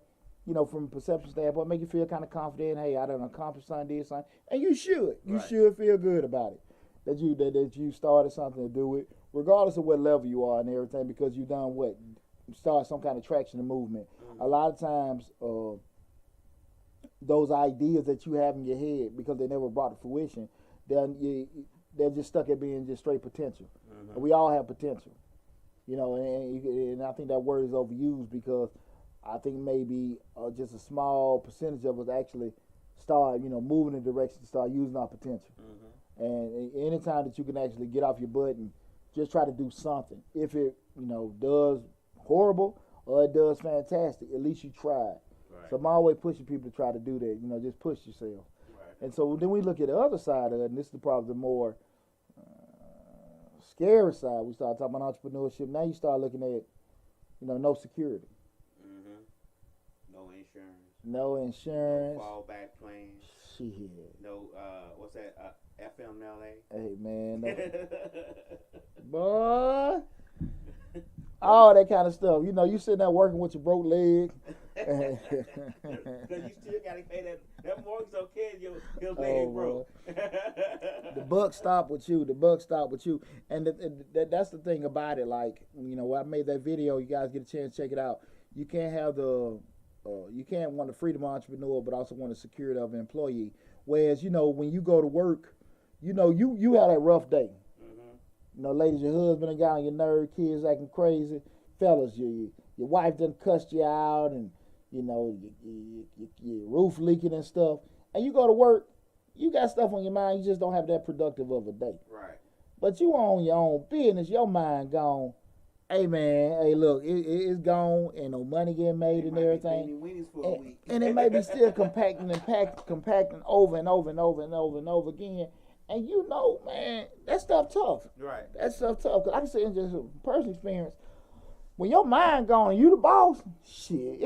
you know, from a perception standpoint, make you feel kind of confident, hey, I done accomplished something, did something, and you should should feel good about it, that you started something to do it, regardless of what level you are and everything, because you done what? Start some kind of traction and movement. Mm-hmm. A lot of times, those ideas that you have in your head, because they never brought to fruition, they're just stuck at being just straight potential. Mm-hmm. And we all have potential, you know, and I think that word is overused, because I think maybe just a small percentage of us actually start, you know, moving in the direction to start using our potential. Mm-hmm. And anytime that you can actually get off your butt and just try to do something, if it, you know, does horrible or it does fantastic, at least you tried. Right. So I'm always pushing people to try to do that, you know, just push yourself. Right. And so then we look at the other side of it, and this is probably the more scary side. We start talking about entrepreneurship. Now you start looking at, you know, no security. Mm-hmm. No insurance. No insurance. No fallback plan. Shit. No, what's that, FMLA? Hey, man. Boy. All that kind of stuff. You know, you sitting there working with your broke leg. Because you still got to pay that mortgage, okay, your leg broke. The buck stop with you. And that's the thing about it. Like, you know, when I made that video, you guys get a chance to check it out. You can't have you can't want the freedom of an entrepreneur, but also want the security of an employee. Whereas, you know, when you go to work, you know, you had that rough day. You know, ladies, your husband got on your nerve, kids acting crazy. Fellas, your wife done cussed you out, and, you know, your roof leaking and stuff. And you go to work, you got stuff on your mind, you just don't have that productive of a day. Right. But you own your own business, your mind gone. Hey, man, hey, look, it's gone, and no money getting made and everything. And it may be still compacting over and over again. And you know, man, that stuff tough. Right. That stuff tough. Cause I can say in just personal experience, when your mind gone and you the boss, shit,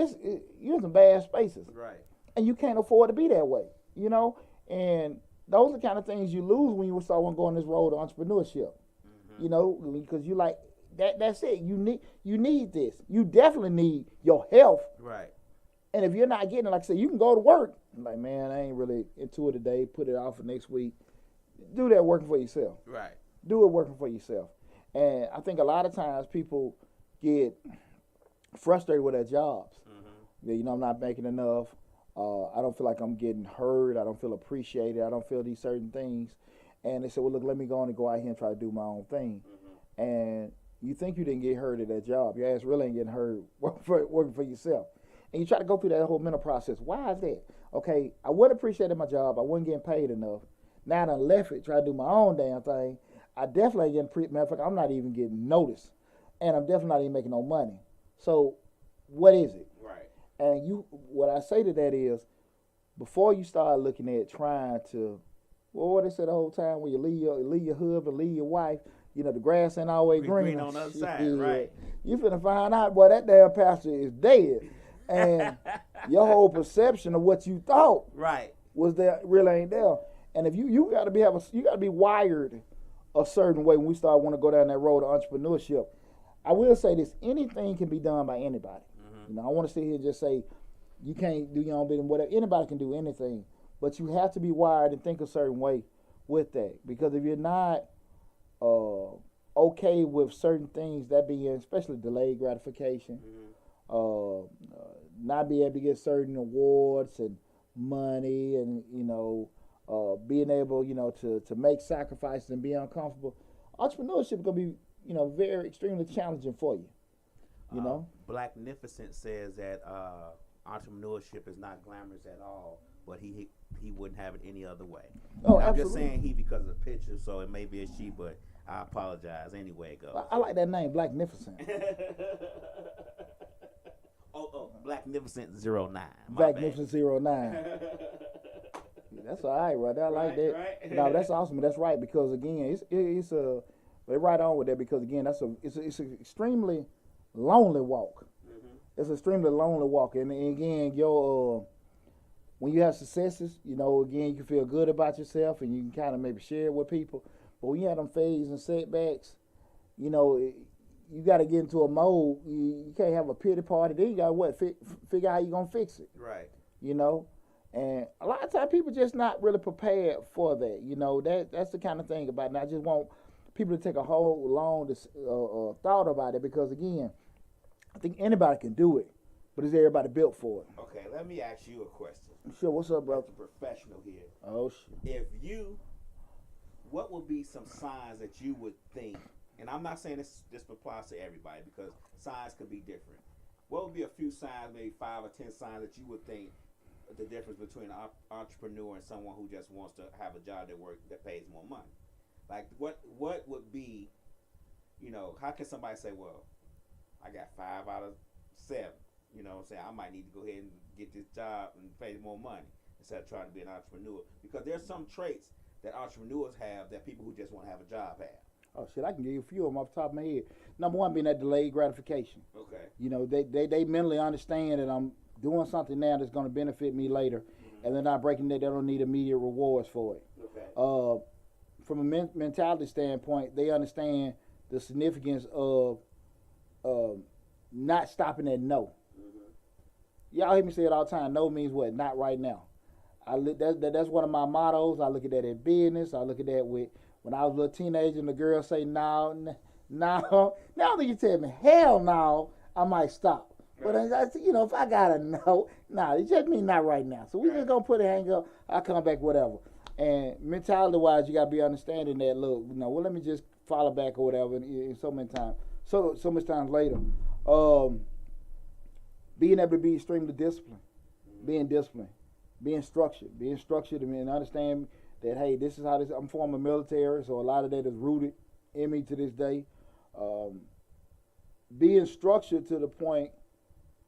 you're in some bad spaces. Right. And you can't afford to be that way, you know? And those are the kind of things you lose when you start going this road of entrepreneurship. Mm-hmm. You know, because you like, that's it. You need this. You definitely need your health. Right. And if you're not getting it, like I said, you can go to work. I'm like, man, I ain't really into it today. Put it off for next week. Do that working for yourself. Right. Do it working for yourself. And I think a lot of times people get frustrated with their jobs. Mm-hmm. You know, I'm not making enough. I don't feel like I'm getting heard. I don't feel appreciated. I don't feel these certain things. And they said, well, look, let me go on and go out here and try to do my own thing. Mm-hmm. And you think you didn't get heard at that job. Your ass really ain't getting heard working for yourself. And you try to go through that whole mental process. Why is that? Okay, I wasn't appreciating my job. I wasn't getting paid enough. Now I done left it, try to do my own damn thing. I definitely ain't getting matter of fact, I'm not even getting noticed. And I'm definitely not even making no money. So what is it? Right. And what I say to that is, before you start looking at trying to, well, what they said the whole time, when you leave your husband, leave your wife, you know, the grass ain't always green on the other side, right? You finna find out, boy, that damn pastor is dead. And your whole perception of what you thought was there really ain't there. And if you gotta be wired a certain way when we start want to go down that road of entrepreneurship. I will say this: anything can be done by anybody. Mm-hmm. You know, I want to sit here and just say you can't do your own business. Whatever, anybody can do anything, but you have to be wired and think a certain way with that. Because if you're not okay with certain things, that being especially delayed gratification, not be able to get certain awards and money, and being able to make sacrifices and be uncomfortable, entrepreneurship is gonna be very extremely challenging for you. You know, Blacknificent says that entrepreneurship is not glamorous at all, but he wouldn't have it any other way. Oh, I'm absolutely. just saying he because of the picture, so it may be a she, but I apologize anyway. It goes. I like that name, Blacknificent. Blacknificent 09. Blacknificent 09. That's all right, right there. I like that. Right. No, that's awesome. That's right, because again, it's they're right on with that, because again, it's an extremely lonely walk. Mm-hmm. It's an extremely lonely walk, and again, when you have successes, again, you can feel good about yourself, and you can kind of maybe share it with people. But when you have them fades and setbacks, you got to get into a mode. You can't have a pity party. Then you got to figure out how you're going to fix it. Right. And a lot of times people just not really prepared for that. That's the kind of thing about it. And I just want people to take a whole long thought about it, because, again, I think anybody can do it, but is everybody built for it? Okay, let me ask you a question. Sure, what's up, bro? As a professional here. Oh, shit. What would be some signs that you would think, and I'm not saying this applies to everybody because signs could be different. What would be a few signs, maybe 5 or 10 signs that you would think the difference between an entrepreneur and someone who just wants to have a job that pays more money? Like what would be, how can somebody say, well, I got 5 out of 7, I might need to go ahead and get this job and pay more money instead of trying to be an entrepreneur? Because there's some traits that entrepreneurs have that people who just want to have a job have. Oh shit, I can give you a few of them off the top of my head. Number one being that delayed gratification. Okay. They mentally understand that I'm doing something now that's going to benefit me later, and they're not breaking that. They don't need immediate rewards for it. Okay. From a mentality standpoint, they understand the significance of not stopping at no. Mm-hmm. Y'all hear me say it all the time. No means what? Not right now. That's one of my mottos. I look at that in business. I look at that with when I was a little teenager and the girl say no. Now that you tell me hell no, I might stop. But if I got a no, it just means not right now. So we just gonna put a hang up. I'll come back, whatever. And mentality wise, you gotta be understanding that. Look, well, let me just follow back or whatever. And so much times later, being able to be extremely disciplined, being disciplined. Being structured, and understand that, hey, this is how I'm former military, so a lot of that is rooted in me to this day. Being structured to the point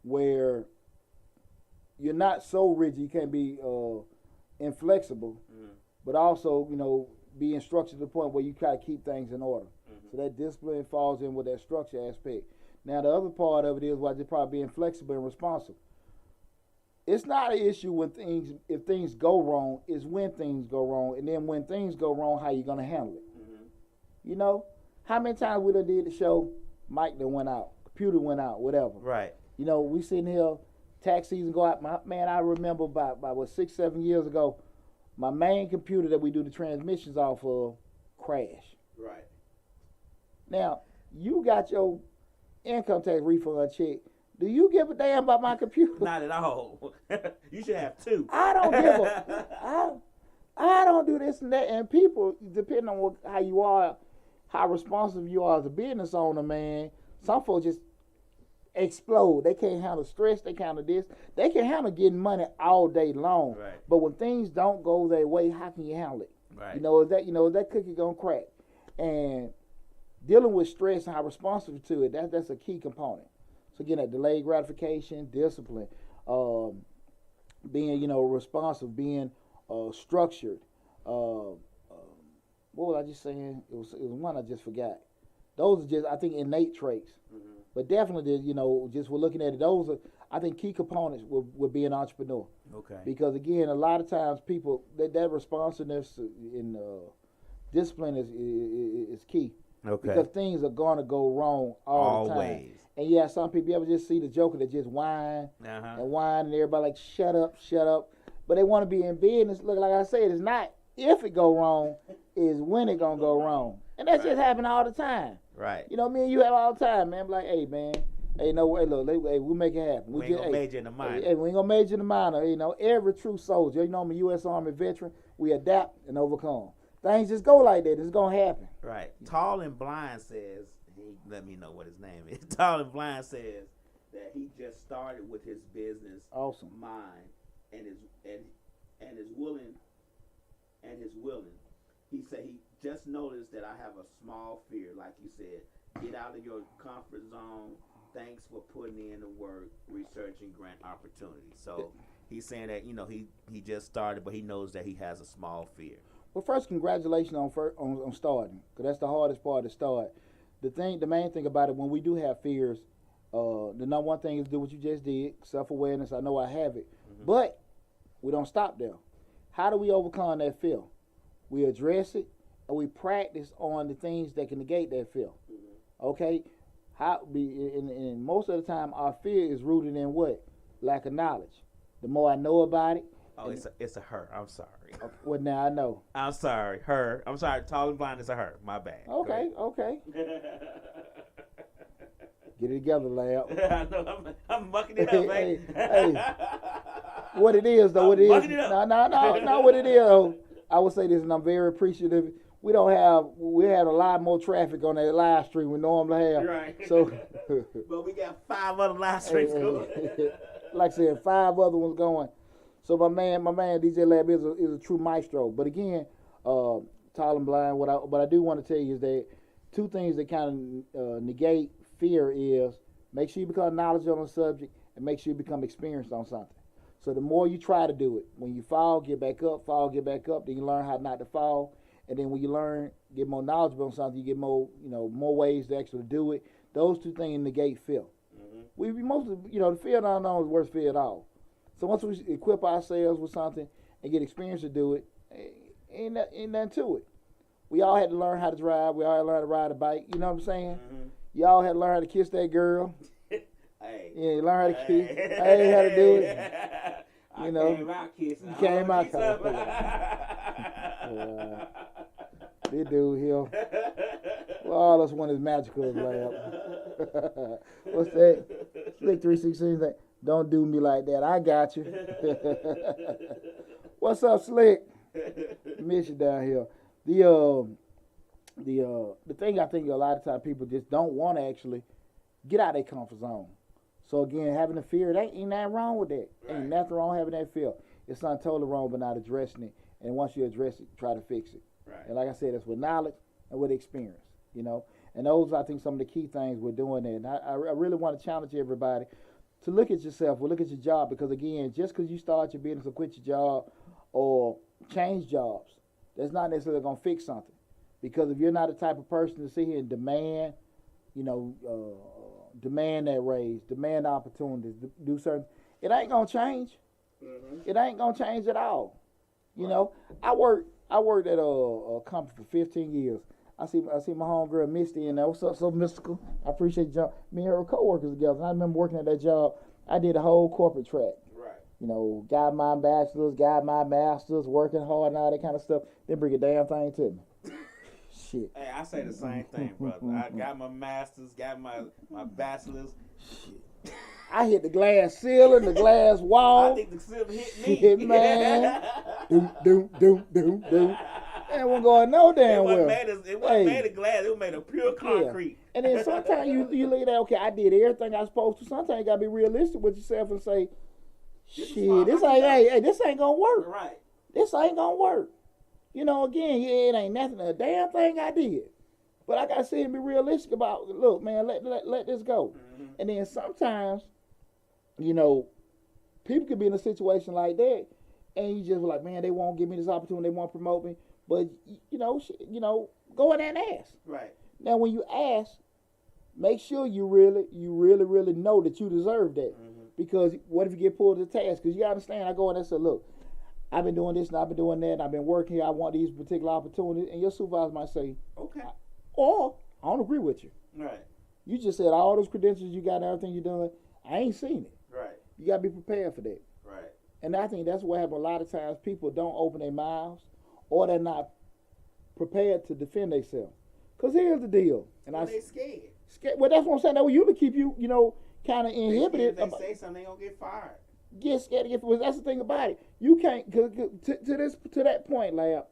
where you're not so rigid, you can't be inflexible, but also, being structured to the point where you try to keep things in order. Mm-hmm. So that discipline falls in with that structure aspect. Now, the other part of it is just probably being flexible and responsive. It's not an issue if things go wrong. It's when things go wrong, and then when things go wrong, how you gonna handle it? Mm-hmm. How many times we done did the show? Mic that went out, computer went out, whatever. Right. We sitting here, tax season go out. I remember about 6-7 years ago, my main computer that we do the transmissions off of crashed. Right. Now you got your income tax refund check. Do you give a damn about my computer? Not at all. You should have 2. I don't give a. I don't do this and that. And people, depending on how you are, how responsive you are as a business owner, man, some folks just explode. They can't handle stress. They can't handle this. They can handle getting money all day long. Right. But when things don't go their way, how can you handle it? Right. Is that cookie gonna crack? And dealing with stress and how responsive to it, that's a key component. So again, that delayed gratification, discipline, being responsive, being structured. What was I just saying? It was one I just forgot. Those are just, I think, innate traits. Mm-hmm. But definitely, just we're looking at it, those are, I think, key components with being an entrepreneur. Okay. Because again, a lot of times people, that responsiveness and discipline is key. Okay. Because things are gonna go wrong all the time. And yeah, some people, you ever just see the joker that just whine and whine, and everybody like, shut up. But they want to be in business. Look, like I said, it's not if it go wrong, it's when it gonna go wrong. And that's just happening all the time. Right. Me and you have all the time, man. Like, hey, man, no way, look, we'll make it happen. We ain't gonna major in the minor. Hey, we ain't gonna major in the minor. Every true soldier, I'm a U.S. Army veteran. We adapt and overcome. Things just go like that. It's gonna happen. Right. Tall and Blind says, he let me know what his name is. Tall and Blind says that he just started with his business mind and is willing. He said he just noticed that I have a small fear, like you said. Get out of your comfort zone. Thanks for putting in the work, researching grant opportunities. So he's saying that he just started, but he knows that he has a small fear. Well, first, congratulations on starting, because that's the hardest part to start. The main thing about it, when we do have fears, the number one thing is do what you just did, self-awareness. I know I have it, but we don't stop there. How do we overcome that fear? We address it, and we practice on the things that can negate that fear. Okay? And most of the time, our fear is rooted in what? Lack of knowledge. The more I know about it. Oh, it's a her. I'm sorry. Okay, well, now I know. I'm sorry. Her. I'm sorry. Tall and Blind is a her. My bad. Okay. Get it together, lab. I know. I'm mucking it up, man. Hey. What it is, though, No, what it is, though. I would say this, and I'm very appreciative. We had a lot more traffic on that live stream we normally have. Right. So, but we got 5 other live streams going. Like I said, 5 other ones going. So my man, DJ Lab is a true maestro. But again, Tall and Blind, what I do want to tell you is that 2 things that kind of negate fear is make sure you become knowledgeable on the subject and make sure you become experienced on something. So the more you try to do it, when you fall, get back up, then you learn how not to fall. And then when you get more knowledgeable on something, you get more ways to actually do it. Those 2 things negate fear. We mostly, the fear don't know is the worst fear at all. So once we equip ourselves with something and get experience to do it, ain't nothing to it. We all had to learn how to drive. We all had to learn how to ride a bike. You know what I'm saying? Y'all had to learn how to kiss that girl. Hey. Yeah, you learn how to kiss. I ain't how to do it. I came out kissing. You came out kissing. This dude here. Well, all us want is magical lab. What's that? Slick 316 like, don't do me like that. I got you. What's up, Slick? Miss you down here. The thing I think a lot of times people just don't want to actually get out of their comfort zone. So again, having the fear, ain't nothing wrong with that. Right. Ain't nothing wrong having that fear. It's not totally wrong, but not addressing it. And once you address it, try to fix it. Right. And like I said, it's with knowledge and with experience, And those, I think, some of the key things we're doing there. And I really want to challenge everybody to look at yourself or look at your job, because again, just because you start your business or quit your job or change jobs, that's not necessarily going to fix something. Because if you're not the type of person to sit here and demand, demand that raise, demand opportunities, do certain, it ain't going to change. It ain't going to change at all. I worked at a company for 15 years. I see my homegirl Misty in there. What's up, so mystical? I appreciate you. Me and her were co-workers together. And I remember working at that job. I did a whole corporate track. Right. Got my bachelor's, got my master's, working hard and all that kind of stuff. Then bring a damn thing to me. Shit. Hey, I say the same thing, brother. I got my master's, got my bachelor's. Shit. I hit the glass ceiling, the glass wall. I think the ceiling hit me. Shit, man. Doom. That wasn't going no damn well. It wasn't made of glass. It was made of pure concrete. Yeah. And then sometimes you look at that, okay, I did everything I was supposed to. Sometimes you got to be realistic with yourself and say, shit, this ain't going to work. Right. This ain't going to work. You know, again, it ain't nothing, a damn thing I did. But I got to sit and be realistic about, look, man, let this go. Mm-hmm. And then sometimes, you know, people could be in a situation like that, and you just be like, man, they won't give me this opportunity, they won't promote me. But, you know, go in there and ask. Right. Now, when you ask, make sure you really know that you deserve that. Mm-hmm. Because what if you get pulled to the task? Because you got to understand, I go in there and say, look, I've been doing this and I've been doing that and I've been working here. I want these particular opportunities. And your supervisor might say, okay. Or, I don't agree with you. Right. You just said all those credentials you got and everything you're doing. I ain't seen it. Right. You got to be prepared for that. Right. And I think that's what happens a lot of times. People don't open their mouths or they're not prepared to defend themselves. Because here's the deal. And they're scared. Well, that's what I'm saying. That will usually keep you, kind of inhibited. If they say something, they going to get fired. Get scared. Well, that's the thing about it. You can't, to that point, Lab,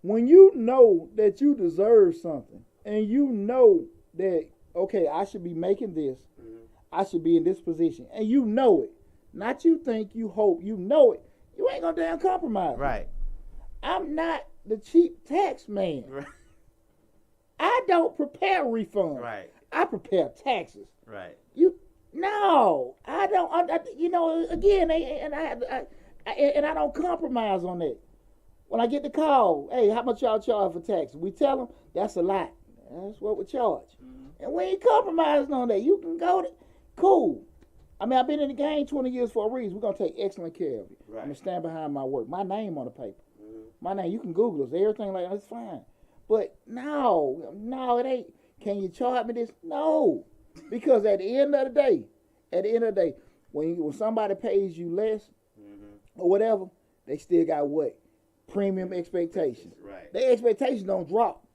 when you know that you deserve something and you know that, okay, I should be making this, I should be in this position, and you know it, not you think, you hope, you know it, you ain't gonna damn compromise. Right. I'm not the cheap tax man. Right. I don't prepare refunds. Right. I prepare taxes. Right. No, I don't. Again, and I don't compromise on that. When I get the call, hey, how much y'all charge for taxes? We tell them that's a lot. That's what we charge. Mm-hmm. And we ain't compromising on that. You can go to, cool. I mean, I've been in the game 20 years for a reason. We're going to take excellent care of you. Right. I'm going to stand behind my work. My name on the paper. Mm-hmm. My name, you can Google us. Everything like that's fine. But no, it ain't. Can you charge me this? No. Because at the end of the day, when somebody pays you less or whatever, they still got what? Premium expectations. Right. Their expectations don't drop.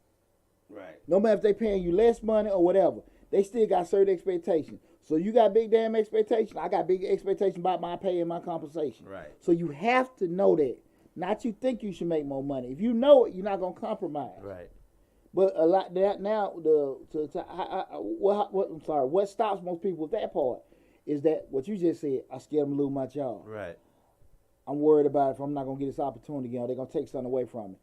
Right. No matter if they paying you less money or whatever, they still got certain expectations. So you got big damn expectations. I got big expectations about my pay and my compensation. Right. So you have to know that. Not you think you should make more money. If you know it, you're not gonna compromise. Right. But a lot that now what stops most people with that part is that what you just said. I scared them to lose my job. Right. I'm worried about if I'm not gonna get this opportunity again, they're gonna take something away from me.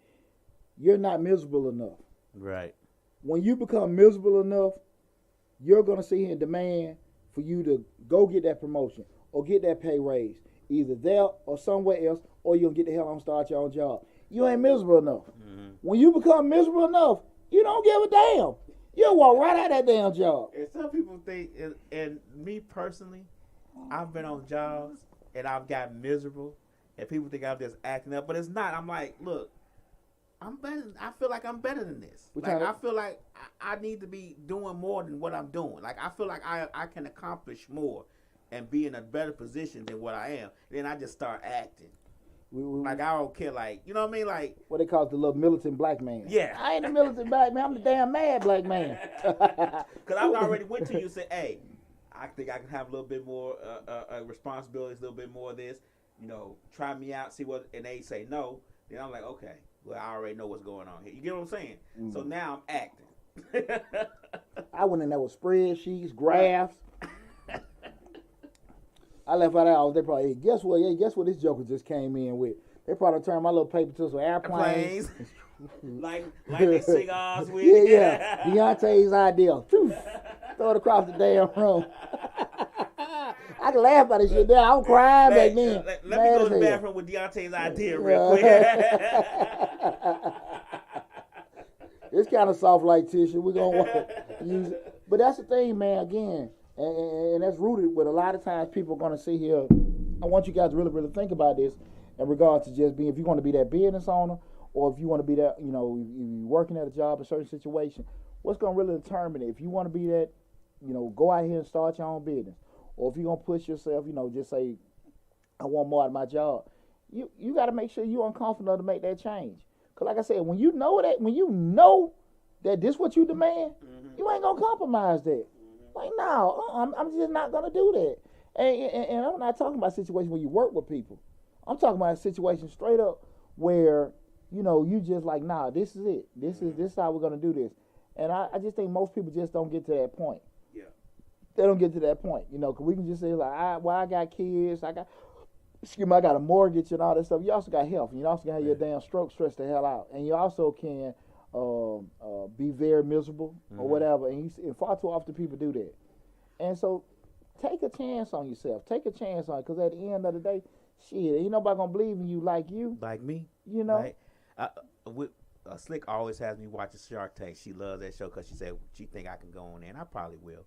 You're not miserable enough. Right. When you become miserable enough, you're gonna sit here and demand for you to go get that promotion or get that pay raise, either there or somewhere else, or you're gonna get the hell on and start your own job. You ain't miserable enough. Mm-hmm. When you become miserable enough, you don't give a damn. You'll walk right out of that damn job. And some people think, and me personally, I've been on jobs and I've got miserable. And people think I'm just acting up, but it's not. I'm like, look, I'm better. I feel like I'm better than this. I feel like I need to be doing more than what I'm doing. Like, I feel like I can accomplish more and be in a better position than what I am. Then I just start acting. Like, I don't care. Like, you know what I mean? Like, what they call the little militant black man. Yeah. I ain't a militant black man. I'm the damn mad black man. Because I already went to you and said, hey, I think I can have a little bit more responsibilities, a little bit more of this. Try me out, see what, and they say no. Then I'm like, okay, well, I already know what's going on here. You get what I'm saying? Mm-hmm. So now I'm acting. I went in there with spreadsheets, graphs. I left out of they probably, hey, guess what this joker just came in with? They probably turned my little paper to some airplanes. like they cigars with. Yeah. Deonte's idea. Throw it across the damn room. I can laugh about this shit there. I'm crying back then. Let me go to the bathroom with Deonte's idea real quick. It's kind of soft like tissue. We're going to use it. But that's the thing, man, again. And that's rooted with a lot of times people are going to sit here. I want you guys to really, really think about this in regards to just being, if you want to be that business owner or if you want to be that, you're working at a job, a certain situation, what's going to really determine it? If you want to be that, go out here and start your own business. Or if you're going to push yourself, just say, I want more out of my job. You got to make sure you're uncomfortable enough to make that change. Because like I said, when you know that this what you demand, you ain't going to compromise that. Like, no, I'm just not gonna do that. And I'm not talking about a situation where you work with people. I'm talking about a situation straight up where, you know, you just like, nah, this is it. This is how we're gonna do this. And I just think most people just don't get to that point. Yeah. They don't get to that point, you know, because we can just say like, I got kids, I got a mortgage and all that stuff. You also got health, and you also got your damn stroke stressed the hell out, and you also can be very miserable or whatever. And far too often people do that. And so, take a chance on yourself. Take a chance on it, because at the end of the day, shit, ain't nobody gonna believe in you like you. Like me, you know. Like, Slick always has me watching Shark Tank. She loves that show because she said she think I can go on there, and I probably will.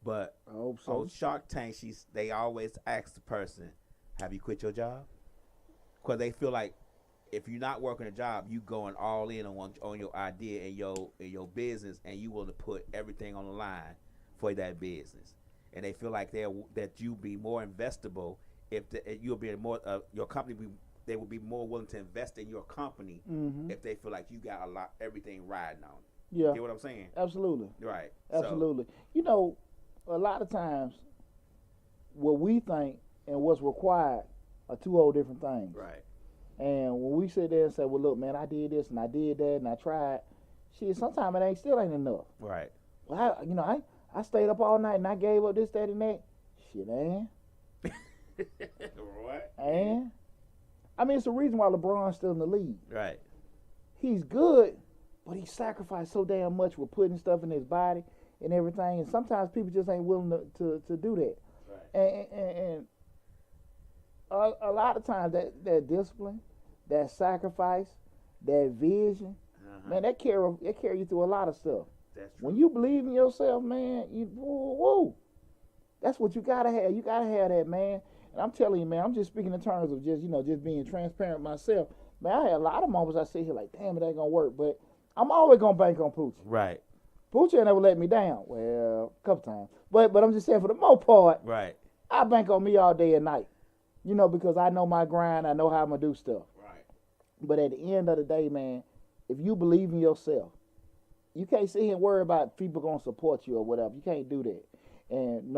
But I hope so. on Shark Tank, they always ask the person, "Have you quit your job?" Because they feel like if you're not working a job, you going all in on your idea and your business, and you willing to put everything on the line for that business. And they feel like that you be more investable if you'll be more your company. They will be more willing to invest in your company if they feel like you got everything riding on it. Yeah. You get what I'm saying? Absolutely. Right. Absolutely. So, you know, a lot of times, what we think and what's required are two whole different things. Right. And when we sit there and say, well, look, man, I did this and I did that and I tried, shit, sometimes it still ain't enough. Right. Well, I stayed up all night and I gave up this, that, and that. Shit, man. What? And I mean, it's the reason why LeBron's still in the league. Right. He's good, but he sacrificed so damn much with putting stuff in his body and everything. And sometimes people just ain't willing to do that. Right. And a lot of times that discipline, that sacrifice, that vision, man, that carry you through a lot of stuff. That's true. When you believe in yourself, man, whoa, that's what you gotta have. You gotta have that, man. And I'm telling you, man, I'm just speaking in terms of just being transparent myself. Man, I had a lot of moments I sit here like, damn, it ain't gonna work. But I'm always gonna bank on Poochie. Right. Poochie ain't never let me down. Well, a couple times. But I'm just saying, for the most part, right, I bank on me all day and night. You know, because I know my grind, I know how I'm gonna do stuff. Right. But at the end of the day, man, if you believe in yourself, you can't sit here and worry about people gonna support you or whatever. You can't do that. And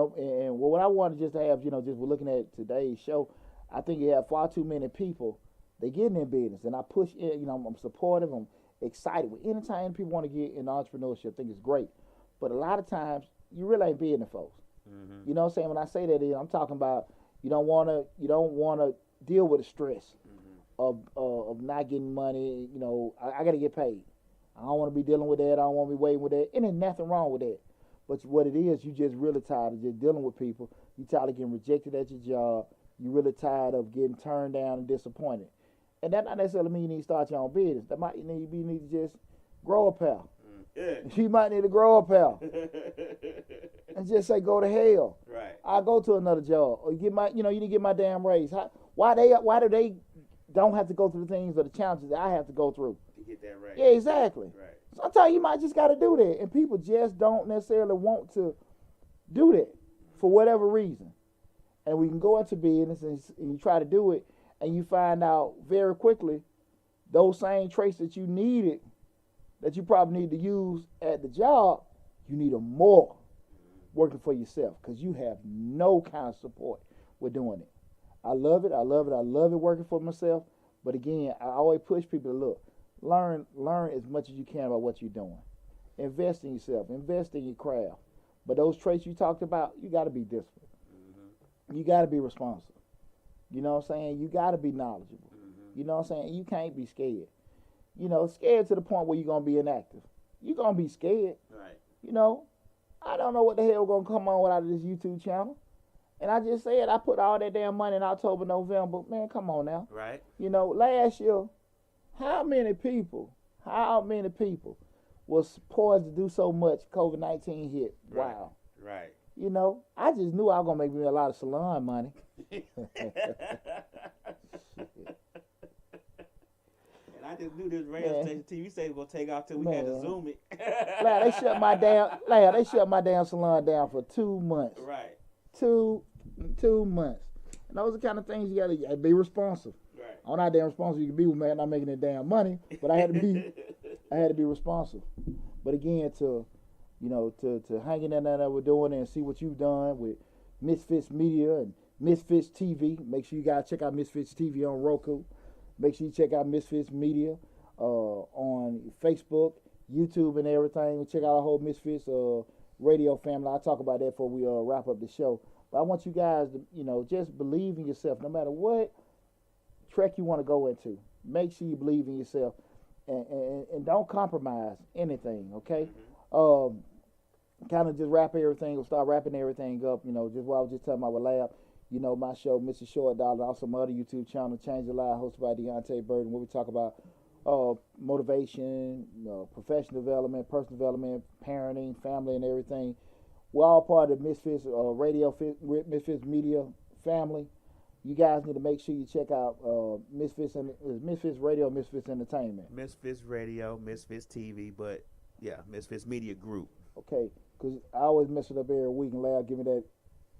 what I wanted just to have, just we're looking at today's show, I think you have far too many people, they get in their business, and I push in, I'm supportive, I'm excited. Anytime people want to get in entrepreneurship, I think it's great. But a lot of times, you really ain't business folks. You know what I'm saying? When I say that, I'm talking about you don't want to deal with the stress of not getting money. I got to get paid. I don't want to be dealing with that. I don't want to be waiting with that. And there's nothing wrong with that. But what it is, you just really tired of just dealing with people. You tired of getting rejected at your job. You really tired of getting turned down and disappointed. And that not necessarily mean you need to start your own business. That might need to just grow a pair. Yeah. You might need to grow a pair. And just say, go to hell. Right. I'll go to another job. Or get you need to get my damn raise. Why do they don't have to go through the things or the challenges that I have to go through? To get that raise. Yeah, exactly. Right. Sometimes you might just got to do that. And people just don't necessarily want to do that for whatever reason. And we can go into business and you try to do it, and you find out very quickly those same traits that you needed, that you probably need to use at the job, you need them more working for yourself, because you have no kind of support with doing it. I love it working for myself. But again, I always push people to look. Learn as much as you can about what you're doing. Invest in yourself. Invest in your craft. But those traits you talked about, you got to be disciplined. You got to be responsible. You know what I'm saying? You got to be knowledgeable. You know what I'm saying? You can't be scared. Scared to the point where you're going to be inactive. You're going to be scared. Right. I don't know what the hell going to come on out of this YouTube channel. And I just said I put all that damn money in October, November. Man, come on now. Right. Last year, how many people was poised to do so much COVID-19 hit? Right. Wow. Right. I just knew I was going to make me a lot of salon money. And I just knew this radio station TV station was going to take off till we had to Zoom it. They shut my damn salon down for 2 months. Right. 2 months. And those are the kind of things you got to be responsible. Right. I'm not damn responsible you can be with, man, not making that damn money, but I had to be responsible. But again, to to hanging in there that we're doing and see what you've done with Misfits Media and Misfits TV. Make sure you guys check out Misfits TV on Roku. Make sure you check out Misfits Media on Facebook, YouTube, and everything. Check out our whole Misfits radio family. I'll talk about that before we wrap up the show. But I want you guys to, just believe in yourself no matter what track you want to go into. Make sure you believe in yourself and don't compromise anything, okay? Kind of just start wrapping everything up, just what I was just talking about with Lab. My show, Mr. Short Dollar, and also my other YouTube channel, Change Your Life, hosted by Deonte Burden, where we talk about motivation, professional development, personal development, parenting, family, and everything. We're all part of the Misfits Misfits Media family. You guys need to make sure you check out Misfits Radio, Misfits Entertainment. Misfits Radio, Misfits TV, but yeah, Misfits Media Group. Okay, because I always mess it up every week and Lab give me that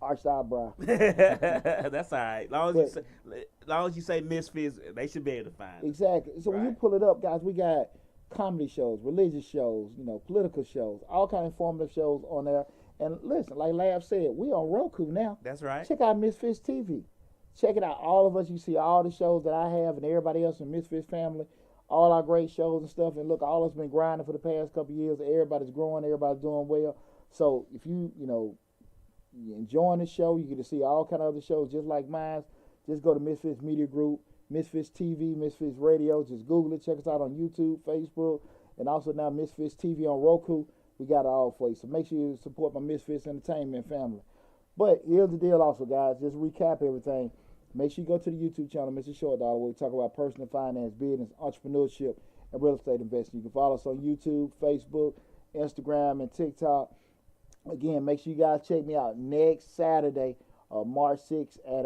arched eyebrow. That's all right. Long as you say Misfits, they should be able to find it. Exactly. So when you pull it up, guys, we got comedy shows, religious shows, political shows, all kind of informative shows on there. And listen, like Lab said, we on Roku now. That's right. Check out Misfits TV. Check it out. All of us, you see all the shows that I have and everybody else in Misfits family, all our great shows and stuff. And look, all of us been grinding for the past couple of years. Everybody's growing. Everybody's doing well. So if you're enjoying the show, you get to see all kind of other shows just like mine. Just go to Misfits Media Group, Misfits TV, Misfits Radio. Just Google it. Check us out on YouTube, Facebook, and also now Misfits TV on Roku. We got it all for you. So make sure you support my Misfits Entertainment family. But here's the deal also, guys. Just to recap everything. Make sure you go to the YouTube channel, Mr. Short Dollar, where we talk about personal finance, business, entrepreneurship, and real estate investing. You can follow us on YouTube, Facebook, Instagram, and TikTok. Again, make sure you guys check me out next Saturday, March 6th at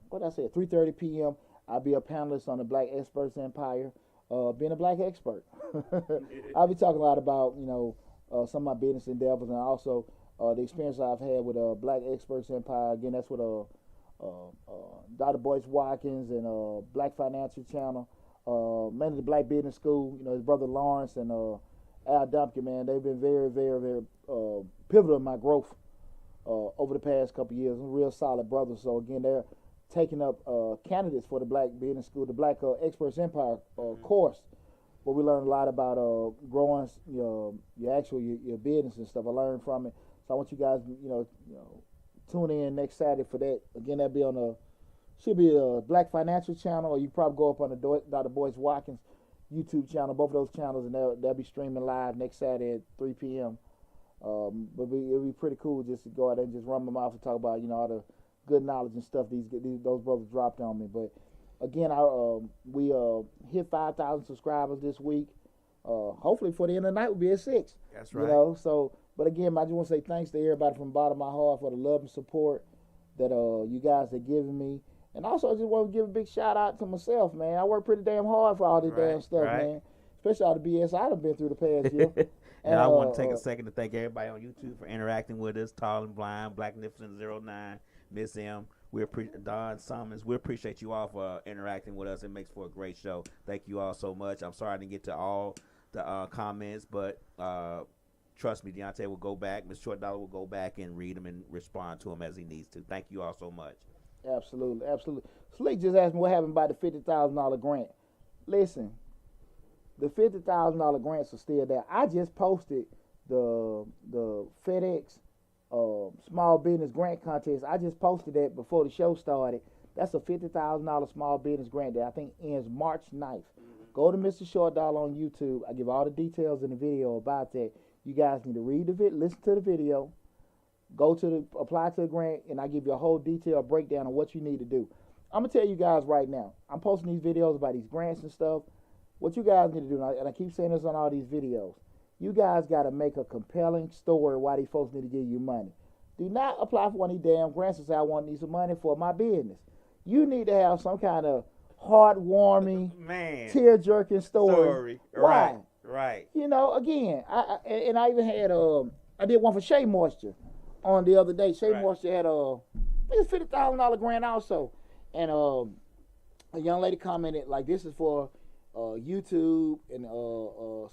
3:30 p.m. I'll be a panelist on the Black Experts Empire, being a black expert. I'll be talking a lot about some of my business endeavors and also the experience I've had with Black Experts Empire. Again, that's with Dr. Boyce Watkins and Black Financial Channel, mainly the Black Business School. His brother Lawrence and Al Dumpkin, man, they've been very, very, very pivotal in my growth over the past couple of years. Real solid brothers. So again, they're taking up candidates for the Black Business School, the Black Experts Empire course, where we learn a lot about growing your business and stuff. I learned from it. So I want you guys, tune in next Saturday for that. Again, that'll be on should be a Black Financial Channel, or you probably go up on the Dr. Boyce Watkins YouTube channel, both of those channels, and they'll be streaming live next Saturday at 3 p.m. But it'll be pretty cool just to go out there and just run my mouth and talk about all the good knowledge and stuff those brothers dropped on me. But again, we hit 5,000 subscribers this week. Hopefully, for the end of the night, we'll be at 6. That's right. But again, I just want to say thanks to everybody from the bottom of my heart for the love and support that you guys are giving me. And also, I just want to give a big shout out to myself, man. I work pretty damn hard for all this damn stuff, man. Especially all the BS I've been through the past year. And I want to take a second to thank everybody on YouTube for interacting with us. Tall and Blind, Blacknificent 09, Miss M, Don Summons. We appreciate you all for interacting with us. It makes for a great show. Thank you all so much. I'm sorry I didn't get to all the comments, but trust me, Deonte will go back. Mr. Short Dollar will go back and read them and respond to them as he needs to. Thank you all so much. Absolutely. Slick just asked me what happened about the $50,000 grant. Listen, the $50,000 grants are still there. I just posted the FedEx small business grant contest. I just posted that before the show started. That's a $50,000 small business grant that I think ends March 9th. Go to Mr. Short Dollar on YouTube. I give all the details in the video about that. You guys need to read the video, listen to the video, go to apply to the grant, and I give you a whole detailed breakdown of what you need to do. I'm going to tell you guys right now, I'm posting these videos about these grants and stuff. What you guys need to do, and I keep saying this on all these videos, you guys got to make a compelling story why these folks need to give you money. Do not apply for one of these damn grants and say, I want to need some money for my business. You need to have some kind of heartwarming, tear-jerking story. Why? Right. Again, I even had, I did one for Shea Moisture on the other day. Shea Moisture had I think it's $50,000 grant also. And a young lady commented, like, this is for YouTube and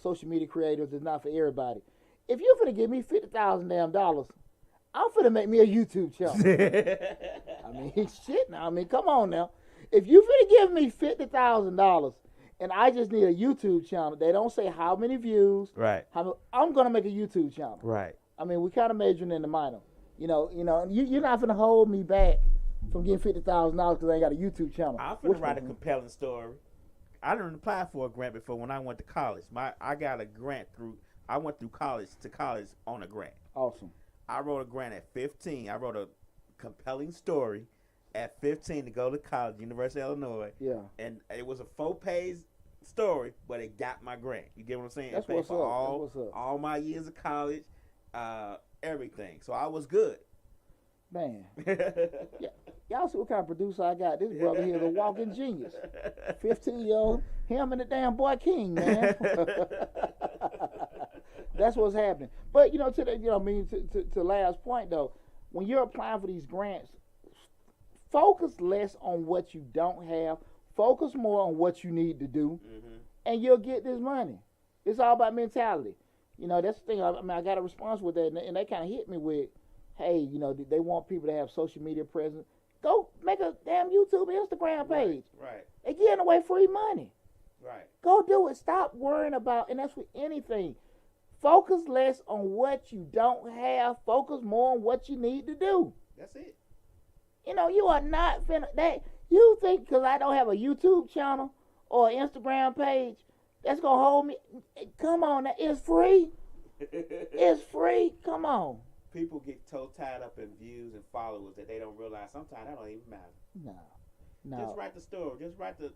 social media creators. It's not for everybody. if you finna give me $50,000 damn dollars, I'm finna make me a YouTube channel. I mean, shit now. I mean, come on now. If you finna give me $50,000 and I just need a YouTube channel, they don't say how many views. Right. I'm gonna make a YouTube channel. Right. I mean, we kind of majoring in the minor. You're not finna hold me back from getting $50,000 because I ain't got a YouTube channel. I'm finna write a compelling story. I didn't apply for a grant before when I went to college. I got a grant I went through college on a grant. Awesome. I wrote a grant at 15. I wrote a compelling story at 15 to go to college, University of Illinois. Yeah. And it was a 4-page story, but it got my grant. You get what I'm saying? That's it paid what's for up. all my years of college, everything. So I was good. Man. Yeah. Y'all see what kind of producer I got. This brother here is a walking genius. 15-year-old, him and the damn boy King, man. That's what's happening. But to last point though, when you're applying for these grants, focus less on what you don't have. Focus more on what you need to do, and you'll get this money. It's all about mentality. That's the thing. I got a response with that, and they kind of hit me with, hey, they want people to have social media presence. Go make a damn YouTube, Instagram page. Right. They're giving away free money. Right. Go do it. Stop worrying about, and that's with anything. Focus less on what you don't have. Focus more on what you need to do. That's it. You are not finna that. You think because I don't have a YouTube channel or Instagram page, that's gonna hold me? Come on, it's free. It's free. Come on. People get so tied up in views and followers that they don't realize sometimes that don't even matter. No. Just write the story. Just write the.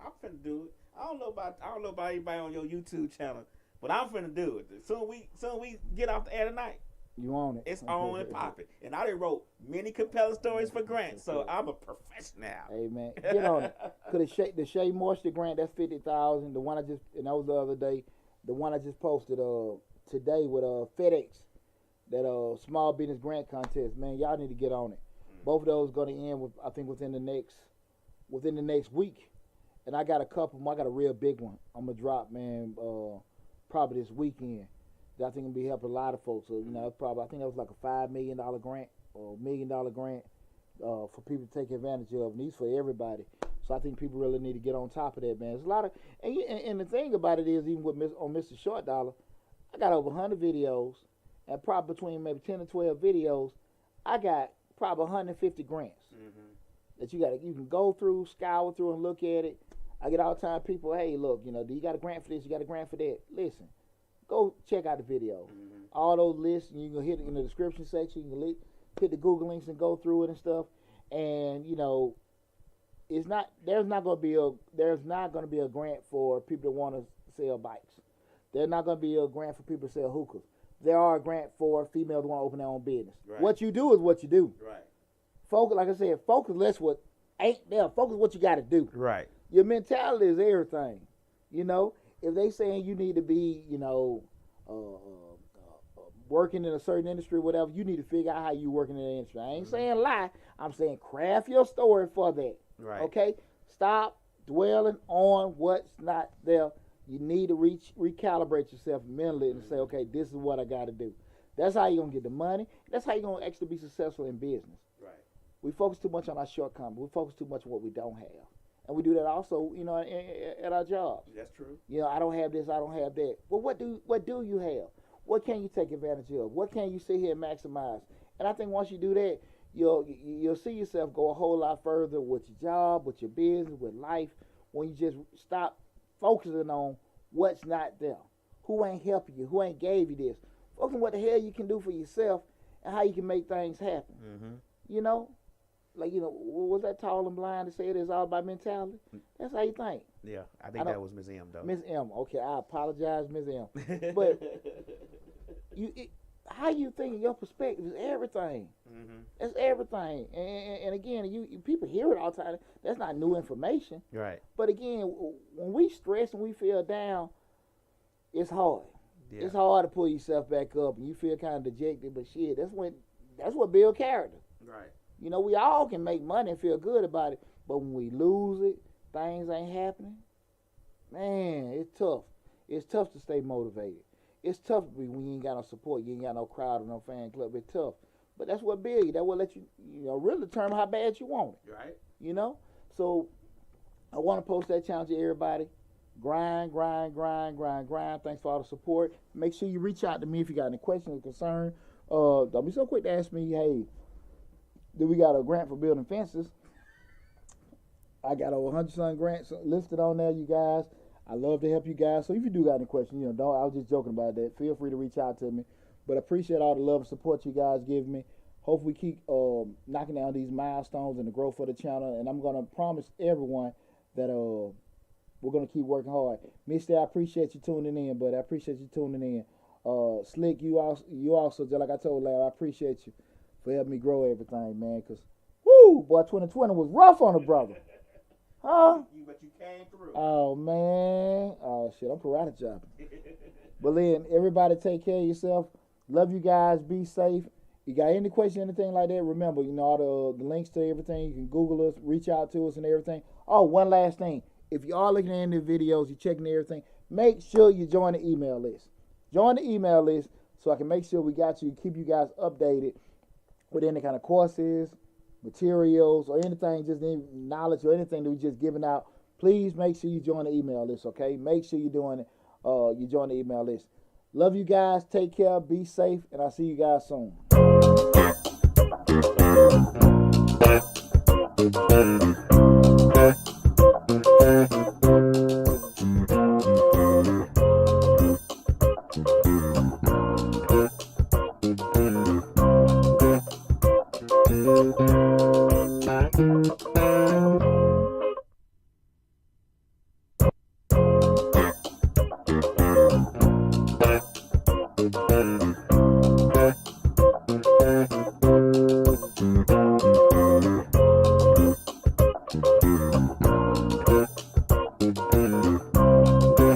I'm finna do it. I don't know about anybody on your YouTube channel. But I'm finna do it. Soon we get off the air tonight. You own it. It's on and popping. And I done wrote many compelling stories for grants, so I'm a professional. Hey man, get on it. Cause the Shea Moisture grant, that's $50,000. The one that was the other day. The one I just posted today with FedEx, that small business grant contest. Man, y'all need to get on it. Both of those gonna end within the next week. And I got a couple more. I got a real big one. I'm gonna drop, man. Probably this weekend. That I think will be helping a lot of folks. So, I think that was like a $5 million grant or $1 million grant for people to take advantage of. And these for everybody. So I think people really need to get on top of that, man. There's a lot of, and the thing about it is, even with on Mr. Short Dollar, I got over 100 videos, and probably between maybe 10 or 12 videos, I got probably 150 grants that you can go through, scour through, and look at it. I get all the time people, hey, look, do you got a grant for this? You got a grant for that? Listen, go check out the video. All those lists, and you can hit it in the description section. You can hit the Google links and go through it and stuff. And there's not going to be a grant for people that want to sell bikes. There's not going to be a grant for people to sell hookahs. There are a grant for females who want to open their own business. Right. What you do is what you do. Right. Focus, like I said, focus less what ain't there. Focus what you got to do. Right. Your mentality is everything. If they saying you need to be, working in a certain industry, whatever, you need to figure out how you working in the industry. I ain't saying lie. I'm saying craft your story for that. Right. Okay? Stop dwelling on what's not there. You need to recalibrate yourself mentally and say, okay, this is what I got to do. That's how you're going to get the money. That's how you're going to actually be successful in business. Right. We focus too much on our shortcomings. We focus too much on what we don't have. And we do that also, at our jobs. That's true. I don't have this, I don't have that. Well, what do you have? What can you take advantage of? What can you sit here and maximize? And I think once you do that, you'll see yourself go a whole lot further with your job, with your business, with life, when you just stop focusing on what's not there. Who ain't helping you? Who ain't gave you this? Focus on what the hell you can do for yourself and how you can make things happen. Like, what was that Tall and Blind that said it's all about mentality? That's how you think. Yeah, I think that was Ms. M, though. Ms. M, okay, I apologize, Ms. M. But how you think, your perspective is everything. It's everything. And again, you people hear it all the time. That's not new information. Right. But again, when we stress and we feel down, it's hard. Yeah. It's hard to pull yourself back up, and you feel kind of dejected. But shit, that's what builds character. Right. We all can make money and feel good about it, but when we lose it, things ain't happening. Man, it's tough. It's tough to stay motivated. It's tough when you ain't got no support, you ain't got no crowd or no fan club. It's tough, but that's what build you. That will let you, really determine how bad you want it. Right. So I want to post that challenge to everybody. Grind. Thanks for all the support. Make sure you reach out to me if you got any questions or concern. Don't be so quick to ask me, hey, do we got a grant for building fences? I got over 100-some grants listed on there, you guys. I love to help you guys. So if you do got any questions, I was just joking about that. Feel free to reach out to me. But I appreciate all the love and support you guys give me. Hopefully we keep knocking down these milestones and the growth of the channel. And I'm going to promise everyone that we're going to keep working hard. Misty, I appreciate you tuning in, but I appreciate you tuning in. Slick, you also, just like I told Larry, I appreciate you for helping me grow everything, man. Because, boy, 2020 was rough on a brother. Huh? But you came through. Oh, man. Oh, shit, I'm karate chopping. But then, everybody take care of yourself. Love you guys. Be safe. You got any question, anything like that, remember, all the links to everything. You can Google us, reach out to us and everything. Oh, one last thing. If you are looking at any of the videos, you're checking everything, make sure you join the email list. Join the email list so I can make sure we got you, keep you guys updated with any kind of courses, materials, or anything, just any knowledge or anything that we're just giving out. Please make sure you join the email list, okay? Make sure you're doing it. You join the email list. Love you guys. Take care. Be safe. And I'll see you guys soon.